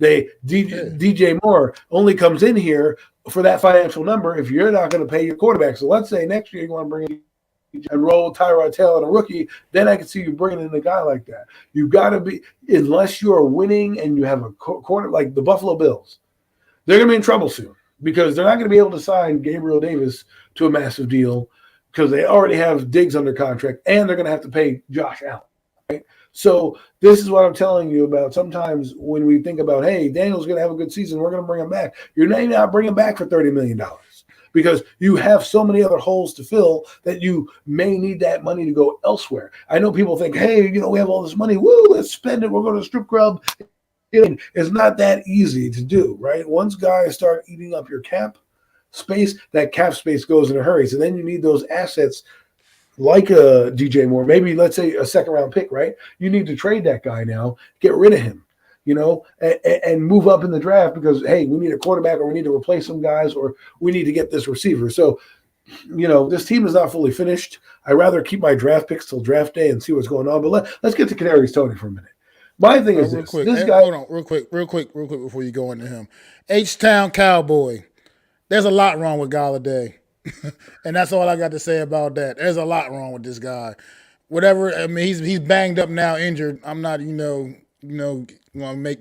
DJ Moore only comes in here for that financial number if you're not going to pay your quarterback. So let's say next year you want to bring in and roll Tyrod Taylor and a rookie, then I can see you bringing in a guy like that. You got to be, unless you are winning and you have a quarter like the Buffalo Bills, they're going to be in trouble soon because they're not going to be able to sign Gabriel Davis to a massive deal because they already have Diggs under contract and they're going to have to pay Josh Allen. Right? So this is what I'm telling you about. Sometimes when we think about, hey, Daniel's going to have a good season, we're going to bring him back. You're not bringing him back for $30 million. Because you have so many other holes to fill that you may need that money to go elsewhere. I know people think, hey, we have all this money. Woo, let's spend it. We're going to a strip club. It's not that easy to do, right? Once guys start eating up your cap space, that cap space goes in a hurry. So then you need those assets like a DJ Moore, maybe let's say a 2nd-round pick, right? You need to trade that guy now, get rid of him. And move up in the draft because, hey, we need a quarterback or we need to replace some guys or we need to get this receiver. So, this team is not fully finished. I'd rather keep my draft picks till draft day and see what's going on. But let's get to Kadarius Toney for a minute. My thing is this. Quick. This guy. Hold on, real quick before you go into him. H-Town Cowboy. There's a lot wrong with Galladay. And that's all I got to say about that. There's a lot wrong with this guy. Whatever, I mean, he's banged up now, injured. I'm not, want to make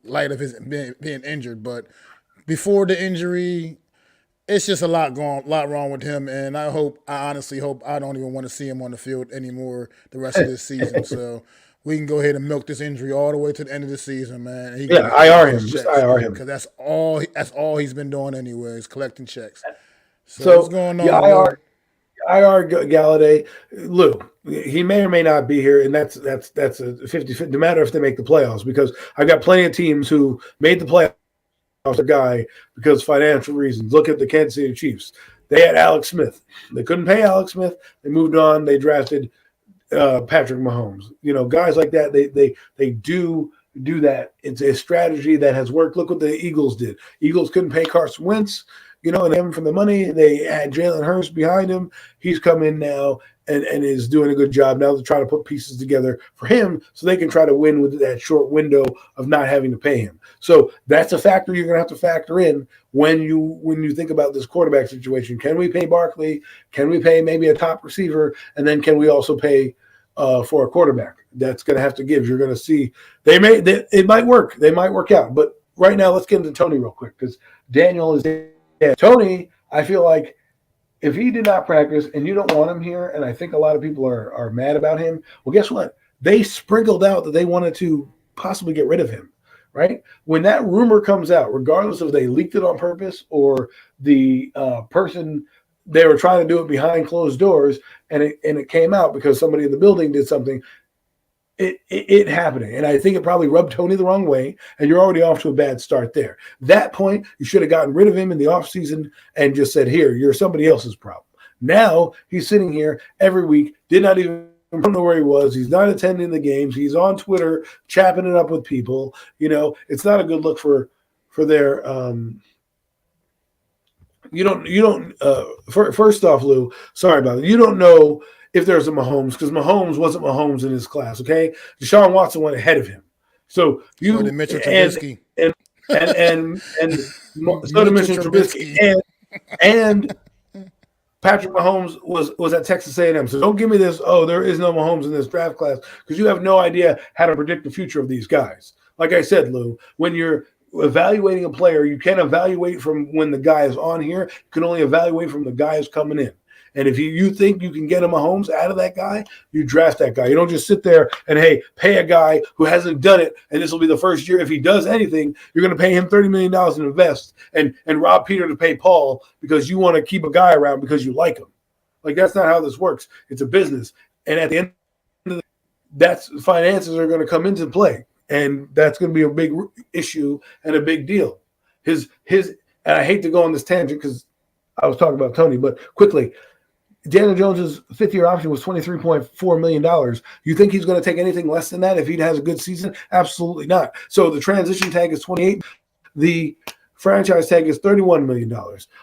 light of his being injured, but before the injury, it's just a lot wrong with him, and I honestly hope I don't even want to see him on the field anymore the rest of this season. So we can go ahead and milk this injury all the way to the end of the season, man. IR him, just IR him because that's all he's been doing anyways, collecting checks. So what's going on? IR Galladay, Lou, he may or may not be here, and that's a 50-50, no matter if they make the playoffs, because I've got plenty of teams who made the playoffs a guy because financial reasons. Look at the Kansas City Chiefs. They had Alex Smith. They couldn't pay Alex Smith. They moved on. They drafted Patrick Mahomes. Guys like that, they do that. It's a strategy that has worked. Look what the Eagles did. Eagles couldn't pay Carson Wentz. And him for the money. They had Jalen Hurts behind him. He's come in now and is doing a good job. Now they're trying to put pieces together for him so they can try to win with that short window of not having to pay him. So that's a factor you're going to have to factor in when you think about this quarterback situation. Can we pay Barkley? Can we pay maybe a top receiver? And then can we also pay for a quarterback? That's going to have to give. You're going to see it might work. They might work out. But right now, let's get into Toney real quick because Daniel is there. Yeah, Toney, I feel like if he did not practice and you don't want him here, and I think a lot of people are mad about him, well, guess what? They sprinkled out that they wanted to possibly get rid of him, right? When that rumor comes out, regardless if they leaked it on purpose or the person they were trying to do it behind closed doors, and it came out because somebody in the building did something. It happening, and I think it probably rubbed Tony the wrong way, and you're already off to a bad start there. That point, you should have gotten rid of him in the offseason and just said, here, you're somebody else's problem. Now he's sitting here every week, did not even know where he was. He's not attending the games. He's on Twitter, chapping it up with people. It's not a good look for their first off, Lou, sorry about it. You don't know if there's a Mahomes, because Mahomes wasn't Mahomes in his class, okay? Deshaun Watson went ahead of him. So you did Mitchell Trubisky. And so did Mitchell Trubisky. And Patrick Mahomes was at Texas A&M. So don't give me this, there is no Mahomes in this draft class, because you have no idea how to predict the future of these guys. Like I said, Lou, when you're evaluating a player, you can't evaluate from when the guy is on here. You can only evaluate from the guy who's coming in. And if you think you can get a Mahomes out of that guy, you draft that guy. You don't just sit there and, hey, pay a guy who hasn't done it, and this will be the first year. If he does anything, you're going to pay him $30 million and invest and rob Peter to pay Paul because you want to keep a guy around because you like him. Like, that's not how this works. It's a business. And at the end of that's finances are going to come into play. And that's going to be a big issue and a big deal. And I hate to go on this tangent because I was talking about Tony, but quickly, Daniel Jones's fifth-year option was $23.4 million. You think he's going to take anything less than that if he has a good season? Absolutely not. So the transition tag is 28. The franchise tag is $31 million.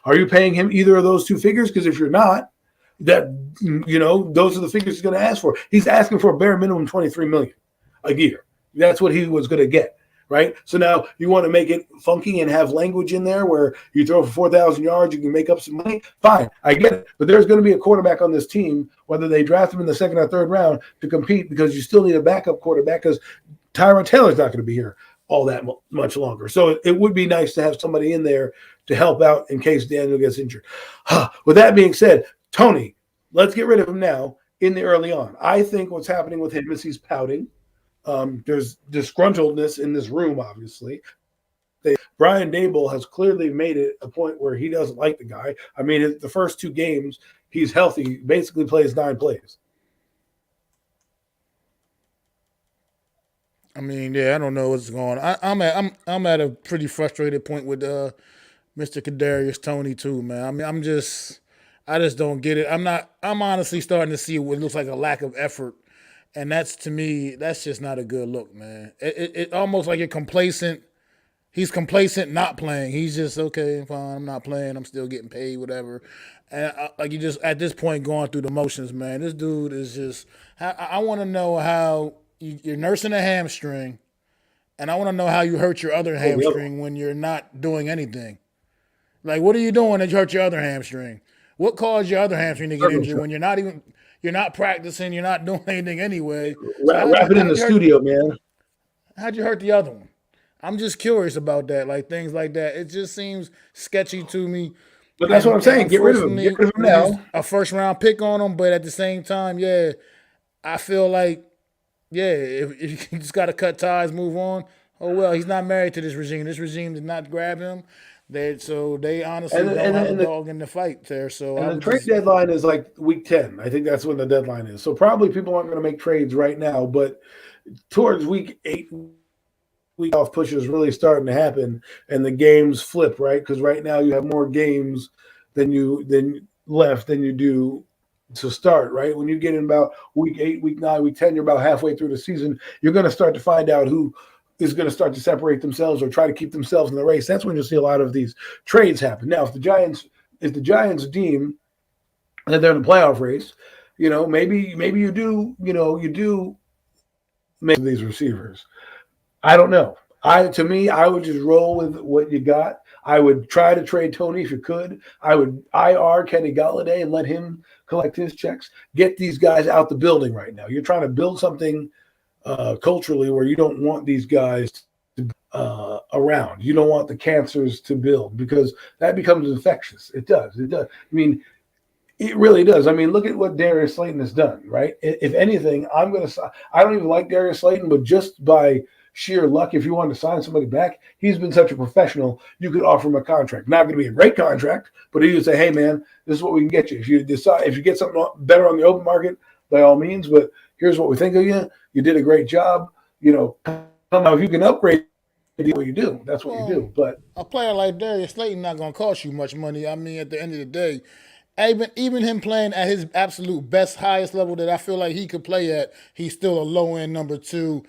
Are you paying him either of those two figures? Because if you're not, those are the figures he's going to ask for. He's asking for a bare minimum $23 million a year. That's what he was going to get, right? So now you want to make it funky and have language in there where you throw for 4,000 yards, you can make up some money. Fine, I get it. But there's going to be a quarterback on this team, whether they draft him in the second or third round, to compete, because you still need a backup quarterback, because Tyrod Taylor's not going to be here all that much longer. So it would be nice to have somebody in there to help out in case Daniel gets injured. With that being said, Tony, let's get rid of him now in the early on. I think what's happening with him is he's pouting. There's disgruntledness in this room, obviously. Brian Daboll has clearly made it a point where he doesn't like the guy. I mean, the first two games, he's healthy, basically plays 9 plays. I mean, yeah, I don't know what's going on. I'm at a pretty frustrated point with Mr. Kadarius Toney too, man. I mean, I just don't get it. I'm honestly starting to see what looks like a lack of effort. And that's, to me, that's just not a good look, man. It almost like you're complacent. He's complacent not playing. He's just, okay, fine, I'm not playing. I'm still getting paid, whatever. And you just, at this point, going through the motions, man. This dude is just, I want to know how you're nursing a hamstring, and I want to know how you hurt your other hamstring when you're not doing anything. Like, what are you doing that you hurt your other hamstring? What caused your other hamstring to get injured when you're not practicing, you're not doing anything anyway? Wrap it in the studio, man. How'd you hurt the other one? I'm just curious about that, like things like that. It just seems sketchy to me. But that's what I'm saying. Get rid of him. Get rid of him now. A first-round pick on him, but at the same time, yeah, I feel like, yeah, if you just got to cut ties, move on. Oh, well, he's not married to this regime. This regime did not grab him. They honestly don't have a dog in the fight there. So the trade deadline is like week 10. I think that's when the deadline is. So probably people aren't going to make trades right now, but towards week 8, week off pushes really starting to happen, and the games flip, right? Because right now you have more games than you do to start, right? When you get in about week 8, week 9, week 10, you're about halfway through the season. You're going to start to find out who is going to start to separate themselves or try to keep themselves in the race. That's when you'll see a lot of these trades happen. Now, if the Giants deem that they're in the playoff race, maybe you do make these receivers. I don't know. To me, I would just roll with what you got. I would try to trade Tony if you could. I would IR Kenny Golladay and let him collect his checks. Get these guys out the building right now. You're trying to build something culturally where you don't want these guys to around. You don't want the cancers to build, because that becomes infectious. It does. I mean, it really does. I mean, look at what Darius Slayton has done, right? If anything, I don't even like Darius Slayton, but just by sheer luck, if you wanted to sign somebody back, he's been such a professional, you could offer him a contract. Not going to be a great contract, but he would say, hey, man, this is what we can get you. If you get something better on the open market, by all means, but here's what we think of you. You did a great job. Now, if you can upgrade what you do, that's what you do. But a player like Darius Slayton not going to cost you much money. I mean, at the end of the day, even him playing at his absolute best, highest level that I feel like he could play at, he's still a low end number 2,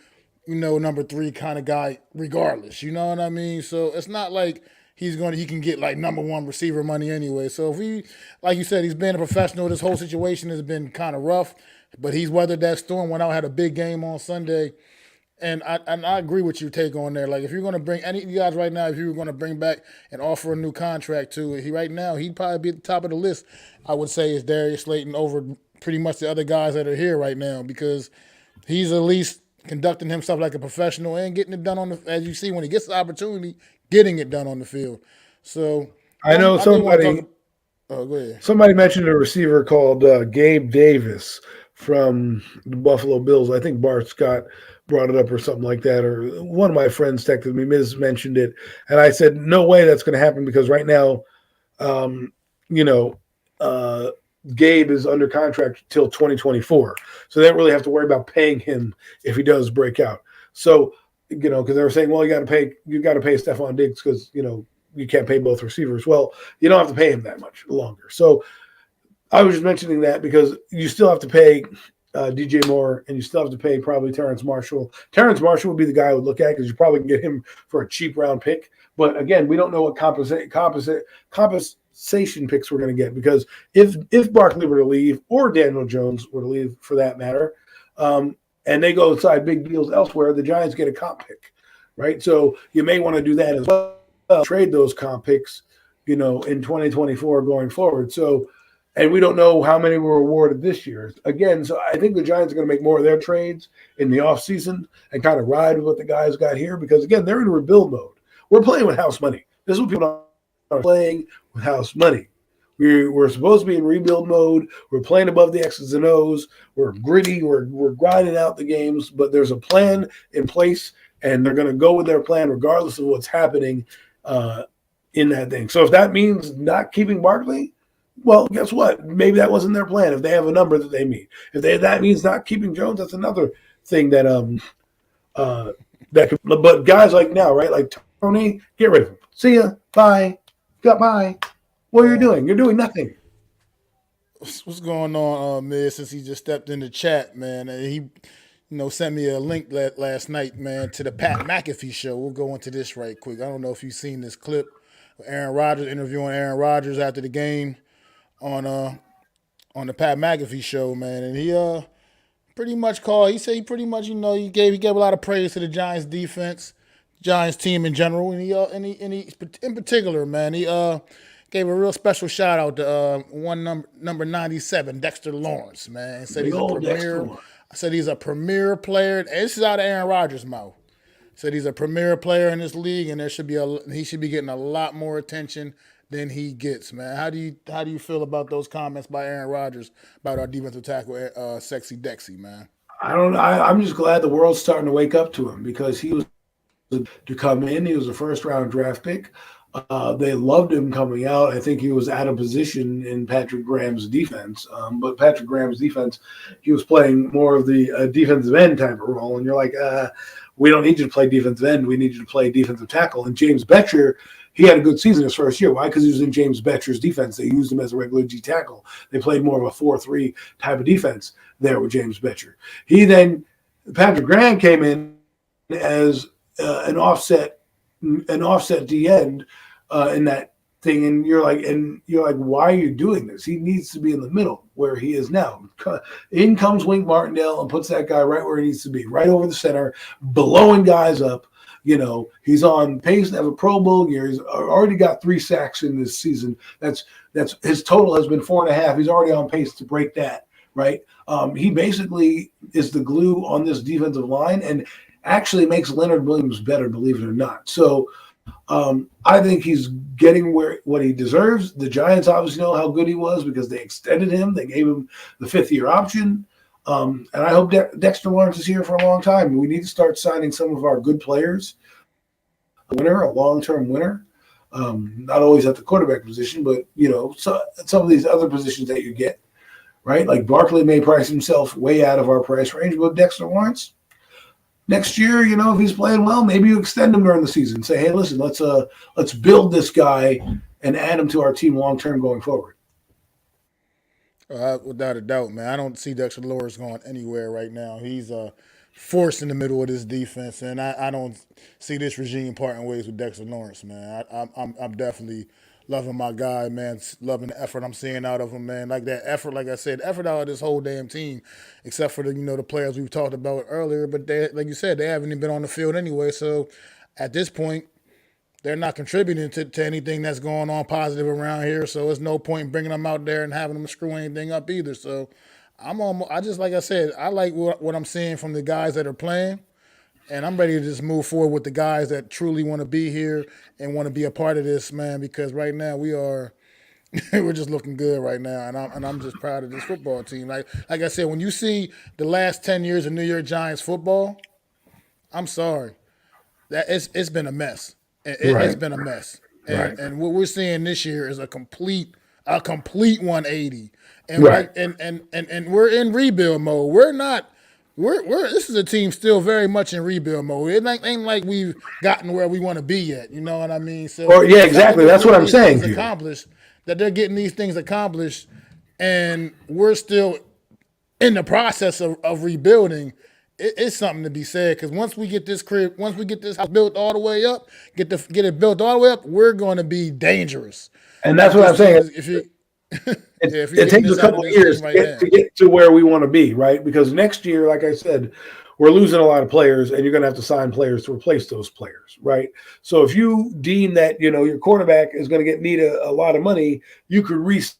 number 3 kind of guy, regardless. You know what I mean? So it's not like he can get like number 1 receiver money anyway. So if he, like you said, he's been a professional. This whole situation has been kind of rough, but he's weathered that storm. Went out, had a big game on Sunday. And I agree with your take on there. Like, if you're going to bring any of you guys right now, if you were going to bring back and offer a new contract to he'd probably be at the top of the list. I would say is Darius Slayton over pretty much the other guys that are here right now, because he's at least conducting himself like a professional and getting it done as you see when he gets the opportunity, getting it done on the field. So I know somebody. Go ahead. Somebody mentioned a receiver called Gabe Davis from the Buffalo Bills. I think Bart Scott brought it up or something like that, or one of my friends texted me, mentioned it, and I said, no way that's going to happen, because right now, Gabe is under contract till 2024, so they don't really have to worry about paying him if he does break out. So, because they were saying, well, you got to pay Stephon Diggs because you can't pay both receivers. Well, you don't have to pay him that much longer. So I was just mentioning that because you still have to pay DJ Moore, and you still have to pay probably Terrence Marshall. Terrence Marshall would be the guy I would look at, because you probably can get him for a cheap round pick. But again, we don't know what compensation picks we're going to get, because if Barkley were to leave, or Daniel Jones were to leave for that matter, and they go inside big deals elsewhere, the Giants get a comp pick, right? So you may want to do that as well, trade those comp picks, in 2024 going forward. So, and we don't know how many were awarded this year. Again, so I think the Giants are going to make more of their trades in the offseason and kind of ride with what the guys got here, because, again, they're in rebuild mode. We're playing with house money. This is what people are playing with house money. We're supposed to be in rebuild mode. We're playing above the X's and O's. We're gritty. We're grinding out the games, but there's a plan in place, and they're going to go with their plan regardless of what's happening in that thing. So if that means not keeping Barkley, well, guess what? Maybe that wasn't their plan. If they have a number that they meet, that means not keeping Jones, that's another thing that that could. But guys like now, right? Like Tony, get rid of him. See ya. Bye. Goodbye. What are you doing? You're doing nothing. What's going on, Miz? Since he just stepped in the chat, man, and he, sent me a link last night, man, to the Pat McAfee show. We'll go into this right quick. I don't know if you've seen this clip of Aaron Rodgers interviewing Aaron Rodgers after the game on the Pat McAfee show, man, and he pretty much he gave a lot of praise to the Giants defense, Giants team in general, and he in particular, man, he gave a real special shout out to number 97, Dexter Lawrence, man. He said he's a premier player. And this is out of Aaron Rodgers' mouth. Said he's a premier player in this league, and he should be getting a lot more attention than he gets, man. How do you feel about those comments by Aaron Rodgers about our defensive tackle, Sexy Dexy, man? I'm just glad the world's starting to wake up to him, because he was to come in. He was a first-round draft pick. They loved him coming out. I think he was out of position in Patrick Graham's defense. But Patrick Graham's defense, he was playing more of the defensive end type of role. And you're like, we don't need you to play defensive end. We need you to play defensive tackle. And James Betcher, he had a good season his first year. Why? Because he was in James Betcher's defense. They used him as a regular G tackle. They played more of a 4-3 type of defense there with James Betcher. Patrick Graham came in as an offset D end in that thing, and you're like, why are you doing this? He needs to be in the middle where he is now. In comes Wink Martindale and puts that guy right where he needs to be, right over the center, blowing guys up. He's on pace to have a Pro Bowl year. He's already got 3 sacks in this season. That's his total has been 4.5. He's already on pace to break that, right? He basically is the glue on this defensive line, and actually makes Leonard Williams better, believe it or not. So I think he's getting what he deserves. The Giants obviously know how good he was because they extended him. They gave him the 5th-year option. And I hope Dexter Lawrence is here for a long time. We need to start signing some of our good players. A long-term winner. Not always at the quarterback position, but some of these other positions that you get, right? Like Barkley may price himself way out of our price range, but Dexter Lawrence, next year, if he's playing well, maybe you extend him during the season. Say, hey, listen, let's build this guy and add him to our team long term going forward. Without a doubt, man. I don't see Dexter Lawrence going anywhere right now. He's forced in the middle of this defense, and I don't see this regime parting ways with Dexter Lawrence, man. I'm definitely loving my guy, man. Loving the effort I'm seeing out of him, man. Like that effort, like I said, effort out of this whole damn team, except for the players we've talked about earlier. But they, like you said, they haven't even been on the field anyway. So at this point, they're not contributing to anything that's going on positive around here. So there's no point in bringing them out there and having them screw anything up either. So I just, like I said, I like what I'm seeing from the guys that are playing, and I'm ready to just move forward with the guys that truly want to be here and want to be a part of this, man. Because right now we're just looking good right now, and I'm just proud of this football team. Like I said, when you see the last 10 years of New York Giants football, I'm sorry, that it's been a mess. It's been a mess, and what we're seeing this year is a complete 180. And and we're in rebuild mode. We're not. This is a team still very much in rebuild mode. It ain't like we've gotten where we want to be yet. You know what I mean? So exactly. That's what I'm saying. That they're getting these things accomplished, and we're still in the process of rebuilding. It's something to be said, because once we get this house built all the way up, get it built all the way up, we're going to be dangerous. And that's what I'm saying. It takes a couple of years to get to where we want to be, right? Because next year, like I said, we're losing a lot of players, and you're going to have to sign players to replace those players, right? So if you deem that your quarterback is going to need a lot of money, you could reset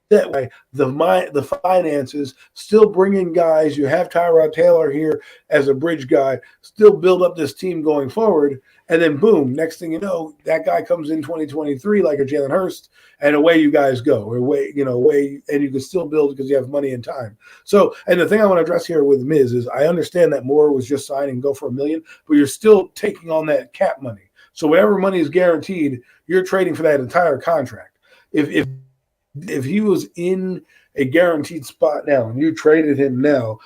that way the finances, still bring in guys. You have Tyrod Taylor here as a bridge guy, still build up this team going forward, and then boom, next thing you know, that guy comes in 2023 like a Jalen Hurst, and away you guys go, away, and you can still build because you have money and time. So, and the thing I want to address here with Miz is I understand that Moore was just signing go for $1 million, but you're still taking on that cap money. So whatever money is guaranteed, you're trading for that entire contract. If he was in a guaranteed spot now and you traded him now,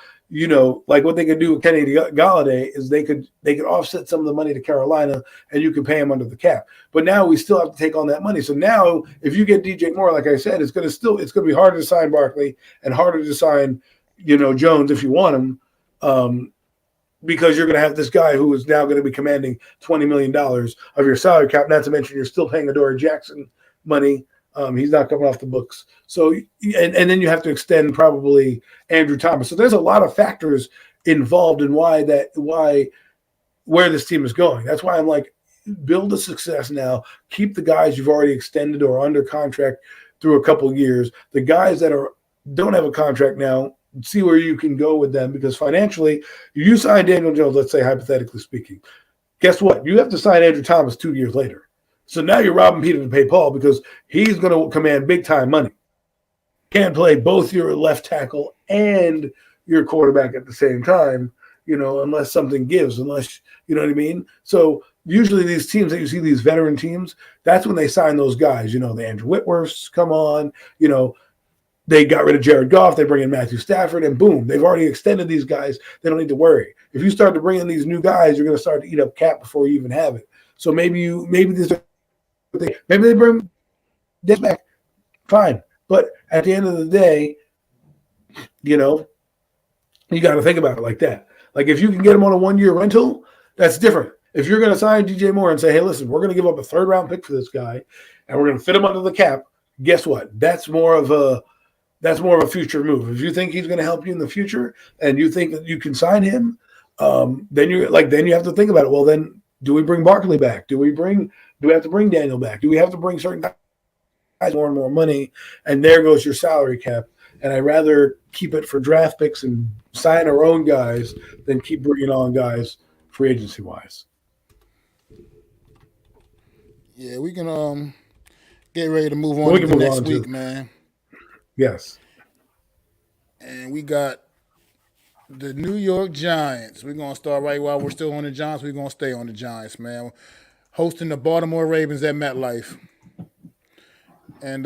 like what they could do with Kenny Golladay is they could offset some of the money to Carolina and you could pay him under the cap. But now we still have to take on that money. So now if you get DJ Moore, like I said, it's going to be harder to sign Barkley and harder to sign, Jones if you want him. Because you're going to have this guy who is now going to be commanding $20 million of your salary cap. Not to mention you're still paying Adoree Jackson money. He's not coming off the books. So, and then you have to extend probably Andrew Thomas. So there's a lot of factors involved in where this team is going. That's why I'm like, build a success now. Keep the guys you've already extended or under contract through a couple of years. The guys that don't have a contract now, see where you can go with them, because financially, you sign Daniel Jones, let's say hypothetically speaking. Guess what? You have to sign Andrew Thomas 2 years later. So now you're robbing Peter to pay Paul, because he's going to command big time money. Can't play both your left tackle and your quarterback at the same time, unless something gives, you know what I mean? So usually these teams that you see, these veteran teams, that's when they sign those guys, the Andrew Whitworths come on, they got rid of Jared Goff, they bring in Matthew Stafford, and boom, they've already extended these guys. They don't need to worry. If you start to bring in these new guys, you're going to start to eat up cap before you even have it. So maybe they bring this back, fine. But at the end of the day, you got to think about it like that. Like if you can get him on a 1-year rental, that's different. If you're going to sign DJ Moore and say, hey, listen, we're going to give up a 3rd-round pick for this guy, and we're going to fit him under the cap, guess what? That's more of a future move. If you think he's going to help you in the future, and you think that you can sign him, then you have to think about it. Well, then do we bring Barkley back? Do we have to bring Daniel back? Do we have to bring certain guys more and more money? And there goes your salary cap. And I'd rather keep it for draft picks and sign our own guys than keep bringing on guys free agency wise. Yeah, we can get ready to move on next week, man. Yes. And we got The New York Giants. We're gonna start right while we're still on the Giants. We're gonna stay on the Giants, man. Hosting the Baltimore Ravens at MetLife, and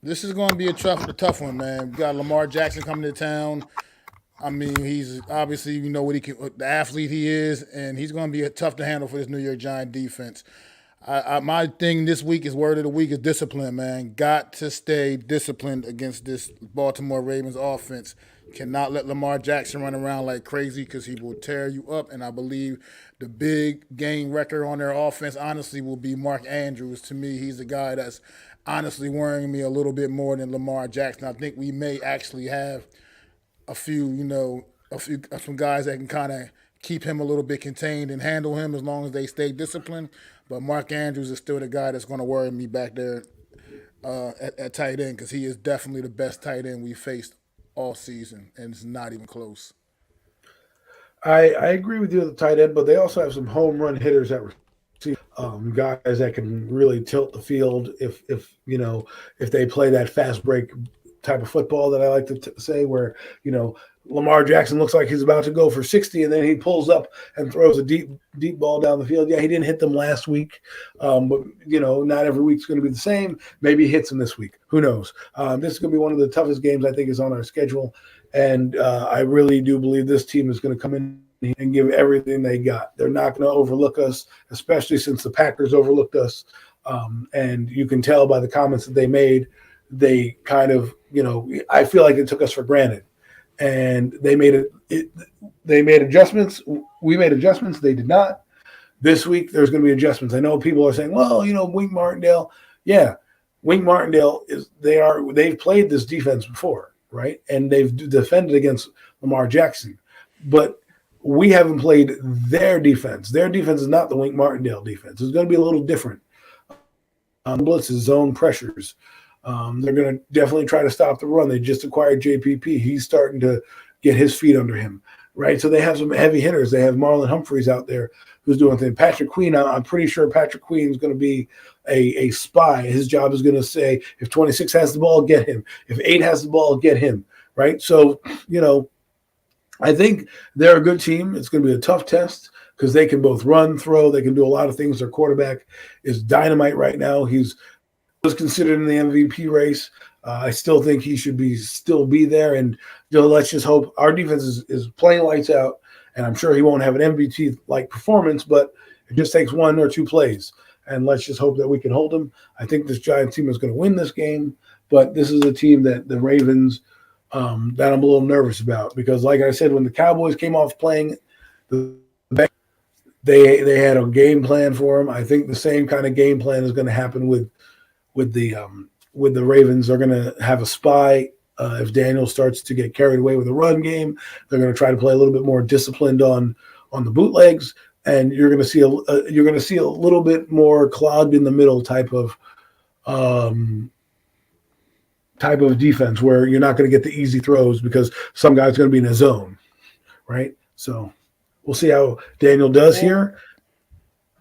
this is gonna be a tough one, man. We got Lamar Jackson coming to town. I mean, he's obviously what the athlete he is, and he's going to be tough to handle for this New York Giant defense. My thing this week is word of the week is discipline, man. Got to stay disciplined against this Baltimore Ravens offense. Cannot let Lamar Jackson run around like crazy because he will tear you up. And I believe the big game wrecker on their offense, honestly, will be Mark Andrews. To me, he's the guy that's honestly worrying me a little bit more than Lamar Jackson. I think we may actually have some guys that can kind of keep him a little bit contained and handle him as long as they stay disciplined. But Mark Andrews is still the guy that's going to worry me back there at tight end because he is definitely the best tight end we faced all season, and it's not even close. I agree with you at the tight end, but they also have some home run hitters that guys that can really tilt the field if they play that fast break type of football that I like to say, where Lamar Jackson looks like he's about to go for 60, and then he pulls up and throws a deep ball down the field. Yeah, he didn't hit them last week, but not every week's going to be the same. Maybe he hits them this week. Who knows? This is going to be one of the toughest games I think is on our schedule, and I really do believe this team is going to come in and give everything they got. They're not going to overlook us, especially since the Packers overlooked us, and you can tell by the comments that they made. They kind of, I feel like it took us for granted. And they made adjustments. We made adjustments. They did not. This week, there's going to be adjustments. I know people are saying, well, Wink Martindale. Yeah, Wink Martindale they've played this defense before, right? And they've defended against Lamar Jackson. But we haven't played their defense. Their defense is not the Wink Martindale defense. It's going to be a little different. Blitzes, zone pressures. They're going to definitely try to stop the run. They just acquired JPP. He's starting to get his feet under him, right? So they have some heavy hitters. They have Marlon Humphreys out there who's doing things. Patrick Queen, I'm pretty sure Patrick Queen is going to be a spy. His job is going to say, if 26 has the ball, get him. If 8 has the ball, get him, right? So, I think they're a good team. It's going to be a tough test because they can both run, throw. They can do a lot of things. Their quarterback is dynamite right now. He's was considered in the MVP race. I still think he should still be there. And let's just hope our defense is playing lights out. And I'm sure he won't have an MVP-like performance, but it just takes 1 or 2 plays. And let's just hope that we can hold him. I think this Giants team is going to win this game, but this is a team that the Ravens that I'm a little nervous about because, like I said, when the Cowboys came off playing, they had a game plan for them. I think the same kind of game plan is going to happen with the Ravens. They're going to have a spy. If Daniel starts to get carried away with the run game, they're going to try to play a little bit more disciplined on the bootlegs, and you're going to see a little bit more clogged in the middle type of defense where you're not going to get the easy throws because some guy's going to be in a zone, right? So we'll see how Daniel does here.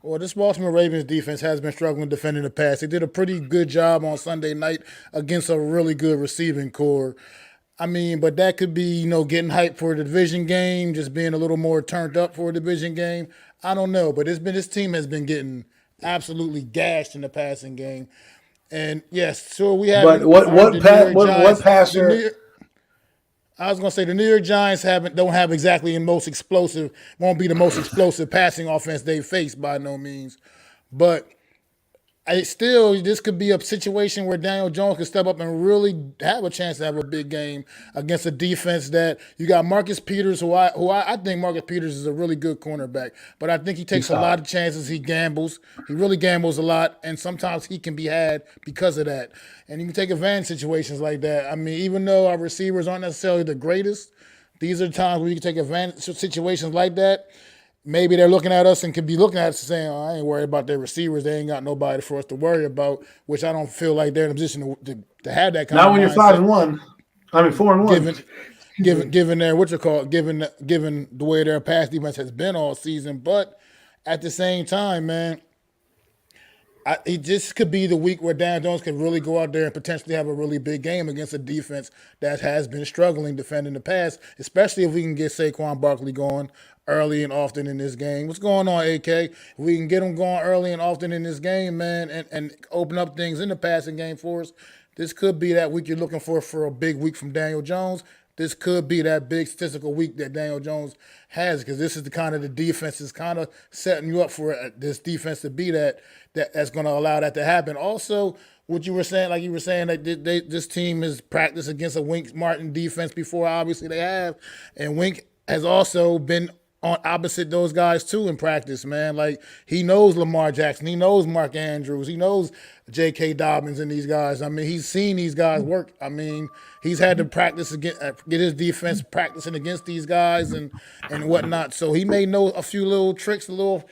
Well, this Baltimore Ravens defense has been struggling defending the pass. They did a pretty good job on Sunday night against a really good receiving core. I mean, but that could be, getting hyped for a division game, just being a little more turned up for a division game. I don't know, but this team has been getting absolutely gashed in the passing game. And yes, sure we have. But what passer? I was gonna say the New York Giants don't have exactly won't be the most explosive passing offense they face by no means. But this could be a situation where Daniel Jones could step up and really have a chance to have a big game against a defense that you got Marcus Peters, who I think Marcus Peters is a really good cornerback, but I think he takes a lot of chances. He gambles. He really gambles a lot, and sometimes he can be had because of that. And you can take advantage of situations like that. I mean, even though our receivers aren't necessarily the greatest, these are times where you can take advantage of situations like that. Maybe they're looking at us and could be looking at us and saying, I ain't worried about their receivers. They ain't got nobody for us to worry about, which I don't feel like they're in a position to have that kind of mindset. Not when you're 5-1. I mean, 4-1. Given their given the way their pass defense has been all season. But at the same time, man, It just could be the week where Dan Jones could really go out there and potentially have a really big game against a defense that has been struggling defending the pass, especially if we can get Saquon Barkley going early and often in this game. What's going on, AK? If we can get him going early and often in this game, man, and open up things in the passing game for us, this could be that week you're looking for a big week from Daniel Jones. This could be that big statistical week that Daniel Jones has, because this is the kind of the defense is kind of setting you up for this defense to be that's going to allow that to happen. Also, what you were saying, like you were saying, that this team has practiced against a Wink Martin defense before. Obviously, they have, and Wink has also been on opposite those guys too in practice, man. Like, he knows Lamar Jackson, he knows Mark Andrews, he knows J.K. Dobbins and these guys. I mean, he's seen these guys work. I mean, he's had to practice get his defense practicing against these guys and whatnot. So he may know a few little tricks, a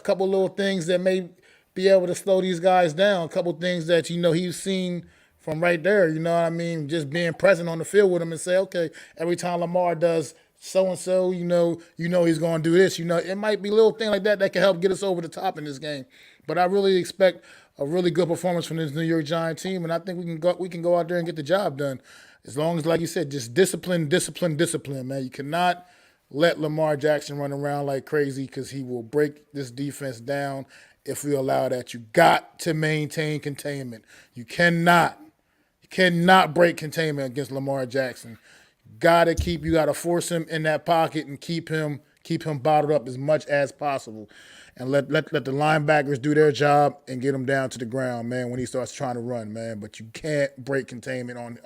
couple little things that may be able to slow these guys down. A couple things that he's seen from right there. You know what I mean? Just being present on the field with him and say, okay, every time Lamar does so and so, he's going to do this. It might be a little thing like that can help get us over the top in this game. But I really expect a really good performance from this New York Giants team, and I think we can go out there and get the job done. As long as, like you said, just discipline, man. You cannot let Lamar Jackson run around like crazy, because he will break this defense down if we allow that. You got to maintain containment. You cannot break containment against Lamar Jackson. You got to force him in that pocket and keep him bottled up as much as possible. And let the linebackers do their job and get him down to the ground, man, when he starts trying to run, man. But you can't break containment on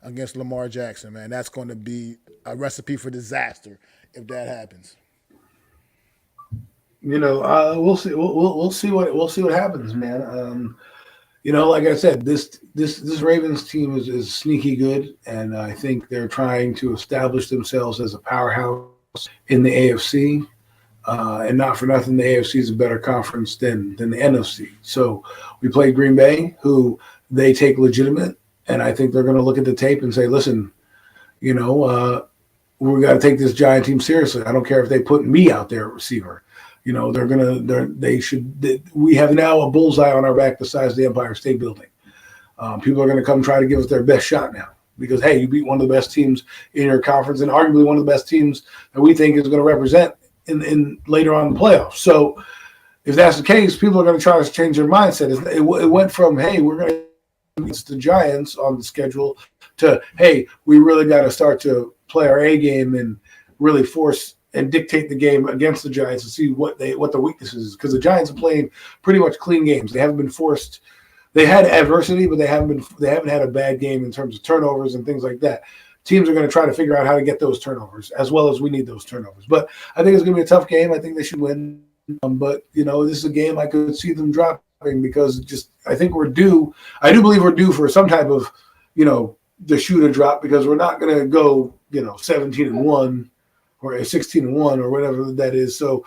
against Lamar Jackson, man. That's going to be a recipe for disaster if that happens. We'll see. We'll see what happens, man. Like I said, this Ravens team is sneaky good, and I think they're trying to establish themselves as a powerhouse in the AFC. And not for nothing, the AFC is a better conference than the NFC. So we played Green Bay, who they take legitimate, and I think they're going to look at the tape and say, listen, we got to take this Giant team seriously. I don't care if they put me out there at receiver. We have now a bullseye on our back the size of the Empire State Building. People are going to come try to give us their best shot now because, hey, you beat one of the best teams in your conference and arguably one of the best teams that we think is going to represent in later on in the playoffs. So if that's the case, people are going to try to change their mindset. It went from, hey, we're going to against the Giants on the schedule to, hey, we really got to start to play our A game and really force and dictate the game against the Giants to see what the weaknesses is, because the Giants are playing pretty much clean games. They haven't been forced. They had adversity, but they haven't had a bad game in terms of turnovers and things like that. Teams are going to try to figure out how to get those turnovers, as well as we need those turnovers. But I think it's going to be a tough game. I think they should win. But this is a game I could see them dropping, because I think we're due. I do believe we're due for some type of the shoe to drop, because we're not going to go 17-1 or 16-1 or whatever that is. So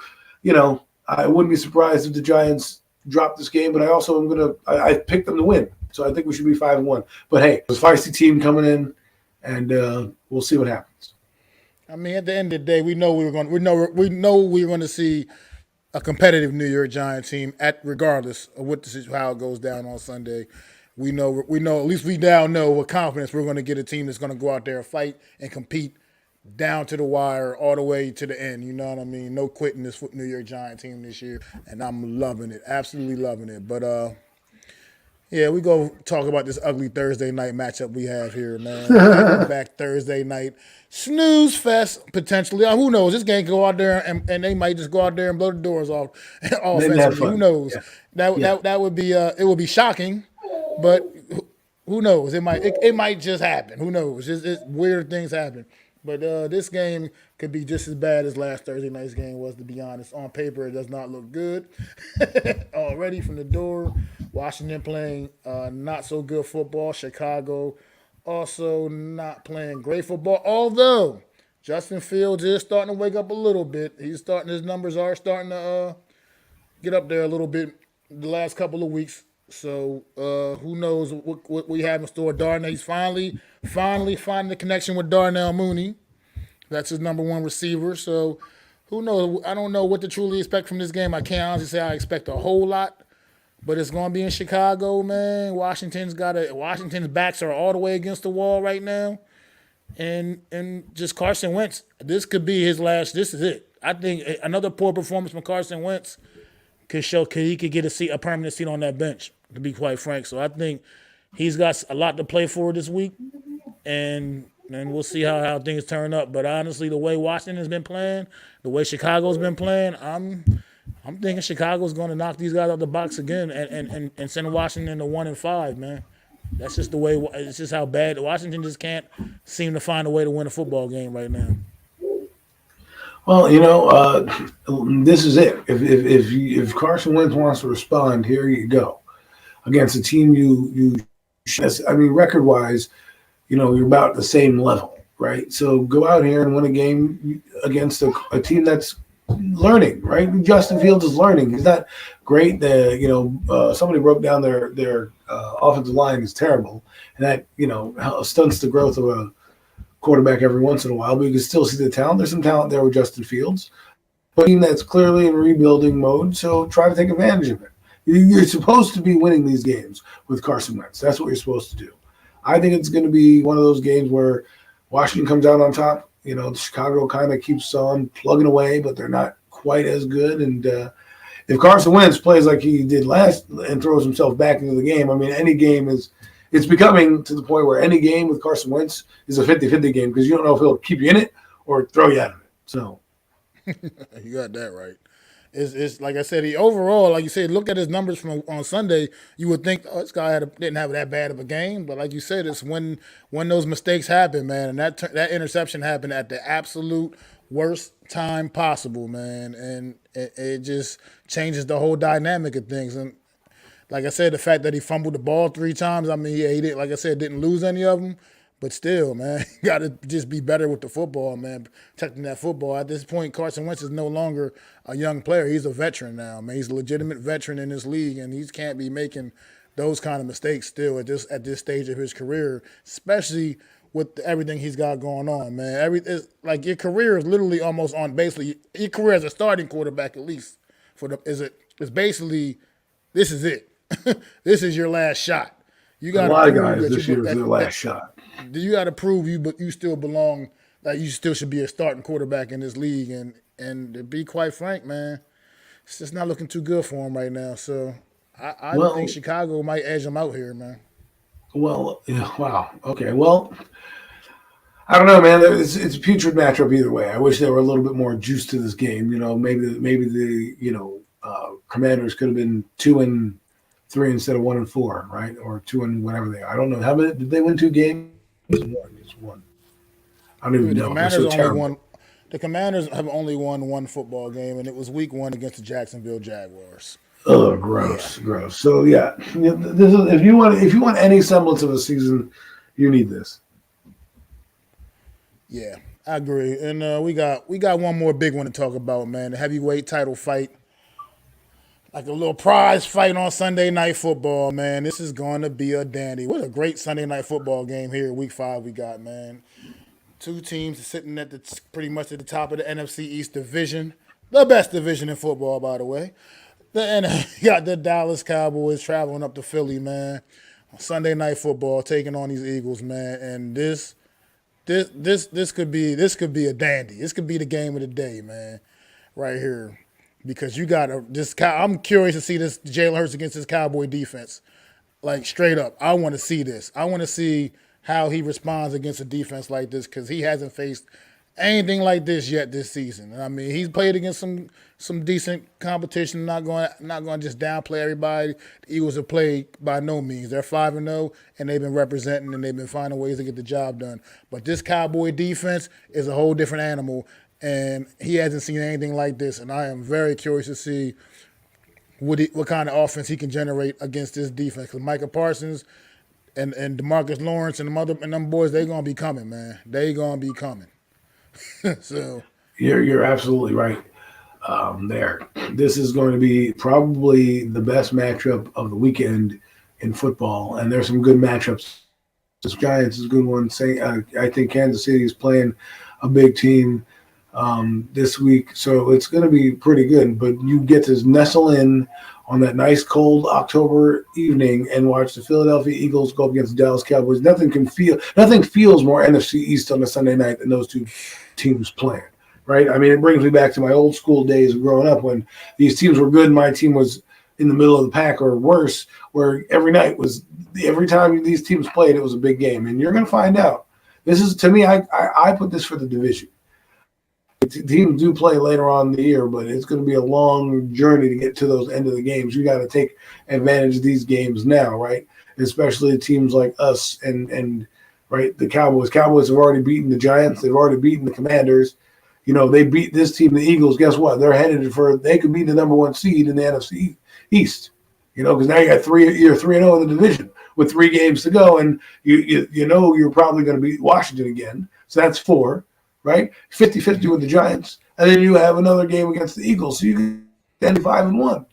I wouldn't be surprised if the Giants drop this game. But I also I picked them to win, so I think we should be 5-1. But hey, it's a feisty team coming in. And we'll see what happens. I mean, at the end of the day, we know we're going to see a competitive New York Giants team regardless of how it goes down on Sunday. We know at least we now know with confidence we're going to get a team that's going to go out there and fight and compete down to the wire all the way to the end. You know what I mean? No quitting this New York Giants team this year, and I'm loving it, absolutely loving it. But yeah, we go talk about this ugly Thursday night matchup we have here, man. Back Thursday night. Snooze fest, potentially. Who knows? This game can go out there and they might just go out there and blow the doors off offensively. Who knows? Yeah. That would be it would be shocking, but who knows? It might just happen. Who knows? It's weird things happen. But this game could be just as bad as last Thursday night's game was, to be honest. On paper, it does not look good. Already from the door, Washington playing not so good football. Chicago also not playing great football. Although Justin Fields is starting to wake up a little bit. His numbers are starting to get up there a little bit the last couple of weeks. So who knows what we have in store. Darnell, he's finally finding the connection with Darnell Mooney. That's his number one receiver. So who knows? I don't know what to truly expect from this game. I can't honestly say I expect a whole lot. but it's going to be in Chicago, man. Washington's backs are all the way against the wall right now, and just Carson Wentz. This could be his last. This is it. I think another poor performance from Carson Wentz he could get a permanent seat on that bench. To be quite frank, so I think he's got a lot to play for this week, and we'll see how things turn up. But honestly, the way Washington has been playing, the way Chicago's been playing, I'm thinking Chicago's going to knock these guys out the box again and send Washington to 1-5, man. That's just the way. It's just how bad Washington just can't seem to find a way to win a football game right now. Well, this is it. If Carson Wentz wants to respond, here you go. Against a team record wise, you're about the same level, right? So go out here and win a game against a team that's learning, right? Justin Fields is learning. He's not great. Somebody broke down their offensive line is terrible, and that stunts the growth of a quarterback every once in a while. But you can still see the talent. There's some talent there with Justin Fields, but a team that's clearly in rebuilding mode. So try to take advantage of it. You're supposed to be winning these games with Carson Wentz. That's what you're supposed to do. I think it's going to be one of those games where Washington comes out on top. Chicago kind of keeps on plugging away, but they're not quite as good. And if Carson Wentz plays like he did last and throws himself back into the game, any game it's becoming to the point where any game with Carson Wentz is a 50-50 game because you don't know if he'll keep you in it or throw you out of it. So you got that right. It's like I said, overall, like you said, look at his numbers from on Sunday, you would think, this guy didn't have that bad of a game. But like you said, it's when those mistakes happen, man, and that interception happened at the absolute worst time possible, man, and it just changes the whole dynamic of things. And like I said, the fact that he fumbled the ball 3 times, he didn't, like I said, didn't lose any of them. But still, man, you got to just be better with the football, man, protecting that football. At this point, Carson Wentz is no longer a young player. He's a veteran now, man. He's a legitimate veteran in this league, and he can't be making those kind of mistakes still at this stage of his career, especially with everything he's got going on, man. Like your career is literally almost on basically your career as a starting quarterback at least it's basically this is it. This is your last shot. You got a lot of guys this year is their last shot. You got to prove you still belong, that you still should be a starting quarterback in this league. And to be quite frank, man, it's just not looking too good for him right now. So I think Chicago might edge him out here, man. Well, wow. Okay. Well, I don't know, man. It's a putrid matchup either way. I wish there were a little bit more juice to this game. Maybe the Commanders could have been 2-3 instead of 1-4, right? Or 2 and whatever they are. I don't know. How many did they win 2 games? Just one. I don't even know. The Commanders have only won 1 football game, and it was week 1 against the Jacksonville Jaguars. Oh, gross. So yeah, this is, if you want any semblance of a season, you need this. Yeah, I agree. And we got one more big one to talk about, man. The heavyweight title fight. Like a little prize fight on Sunday Night Football, man. This is going to be a dandy. What a great Sunday Night Football game here, Week 5 we got, man. 2 teams sitting pretty much at the top of the NFC East division. The best division in football, by the way. You got the Dallas Cowboys traveling up to Philly, man. Sunday Night Football taking on these Eagles, man. And this could be a dandy. This could be the game of the day, man, right here. Because you got I'm curious to see this Jalen Hurts against this Cowboy defense. Like, straight up, I want to see this. I want to see how he responds against a defense like this because he hasn't faced anything like this yet this season. He's played against some decent competition. Not going to just downplay everybody. The Eagles have played by no means. They're 5-0, and they've been representing, and they've been finding ways to get the job done. But this Cowboy defense is a whole different animal. And he hasn't seen anything like this, and I am very curious to see what kind of offense he can generate against this defense. Because Micah Parsons and DeMarcus Lawrence and them boys, they're gonna be coming, man. They gonna be coming. So you're absolutely right. There, this is going to be probably the best matchup of the weekend in football, and there's some good matchups. The Giants is a good one. I think Kansas City is playing a big team this week, so it's going to be pretty good. But you get to nestle in on that nice cold October evening and watch the Philadelphia Eagles go up against the Dallas Cowboys. Nothing feels more NFC East on a Sunday night than those two teams playing. Right? I mean, it brings me back to my old school days of growing up when these teams were good and my team was in the middle of the pack or worse, where every time these teams played, it was a big game. And you're going to find out. This is, to me, I put this for the division. Teams do play later on in the year, but it's going to be a long journey to get to those end of the games. You got to take advantage of these games now, right? Especially teams like us and right, the Cowboys. Cowboys have already beaten the Giants. They've already beaten the Commanders. They beat this team, the Eagles. Guess what? They're headed they could be the number one seed in the NFC East. Because now you're 3-0 in the division with 3 games to go, and you're probably going to beat Washington again. So that's 4. Right, 50-50 with the Giants, and then you have another game against the Eagles, so you can end 5-1.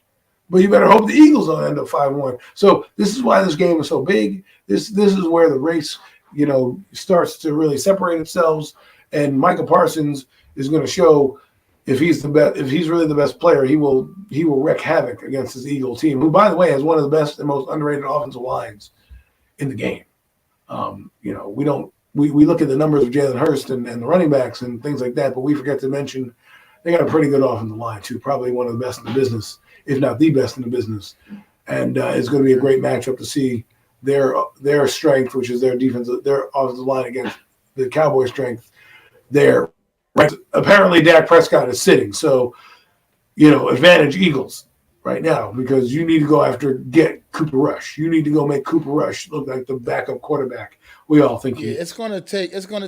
But you better hope the Eagles don't end up 5-1. So this is why this game is so big. This is where the race, starts to really separate itself. And Micah Parsons is going to show if he's the best, if he's really the best player, he will wreak havoc against this Eagle team, who, by the way, has one of the best and most underrated offensive lines in the game. We look at the numbers of Jalen Hurst and the running backs and things like that, but we forget to mention they got a pretty good offensive line too, probably one of the best in the business, if not the best in the business. And it's going to be a great matchup to see their strength, which is their defense, their offensive line against the Cowboys' strength there. Right? Apparently, Dak Prescott is sitting, so advantage Eagles right now because you need to get Cooper Rush. You need to go make Cooper Rush look like the backup quarterback. We all think he is. It's gonna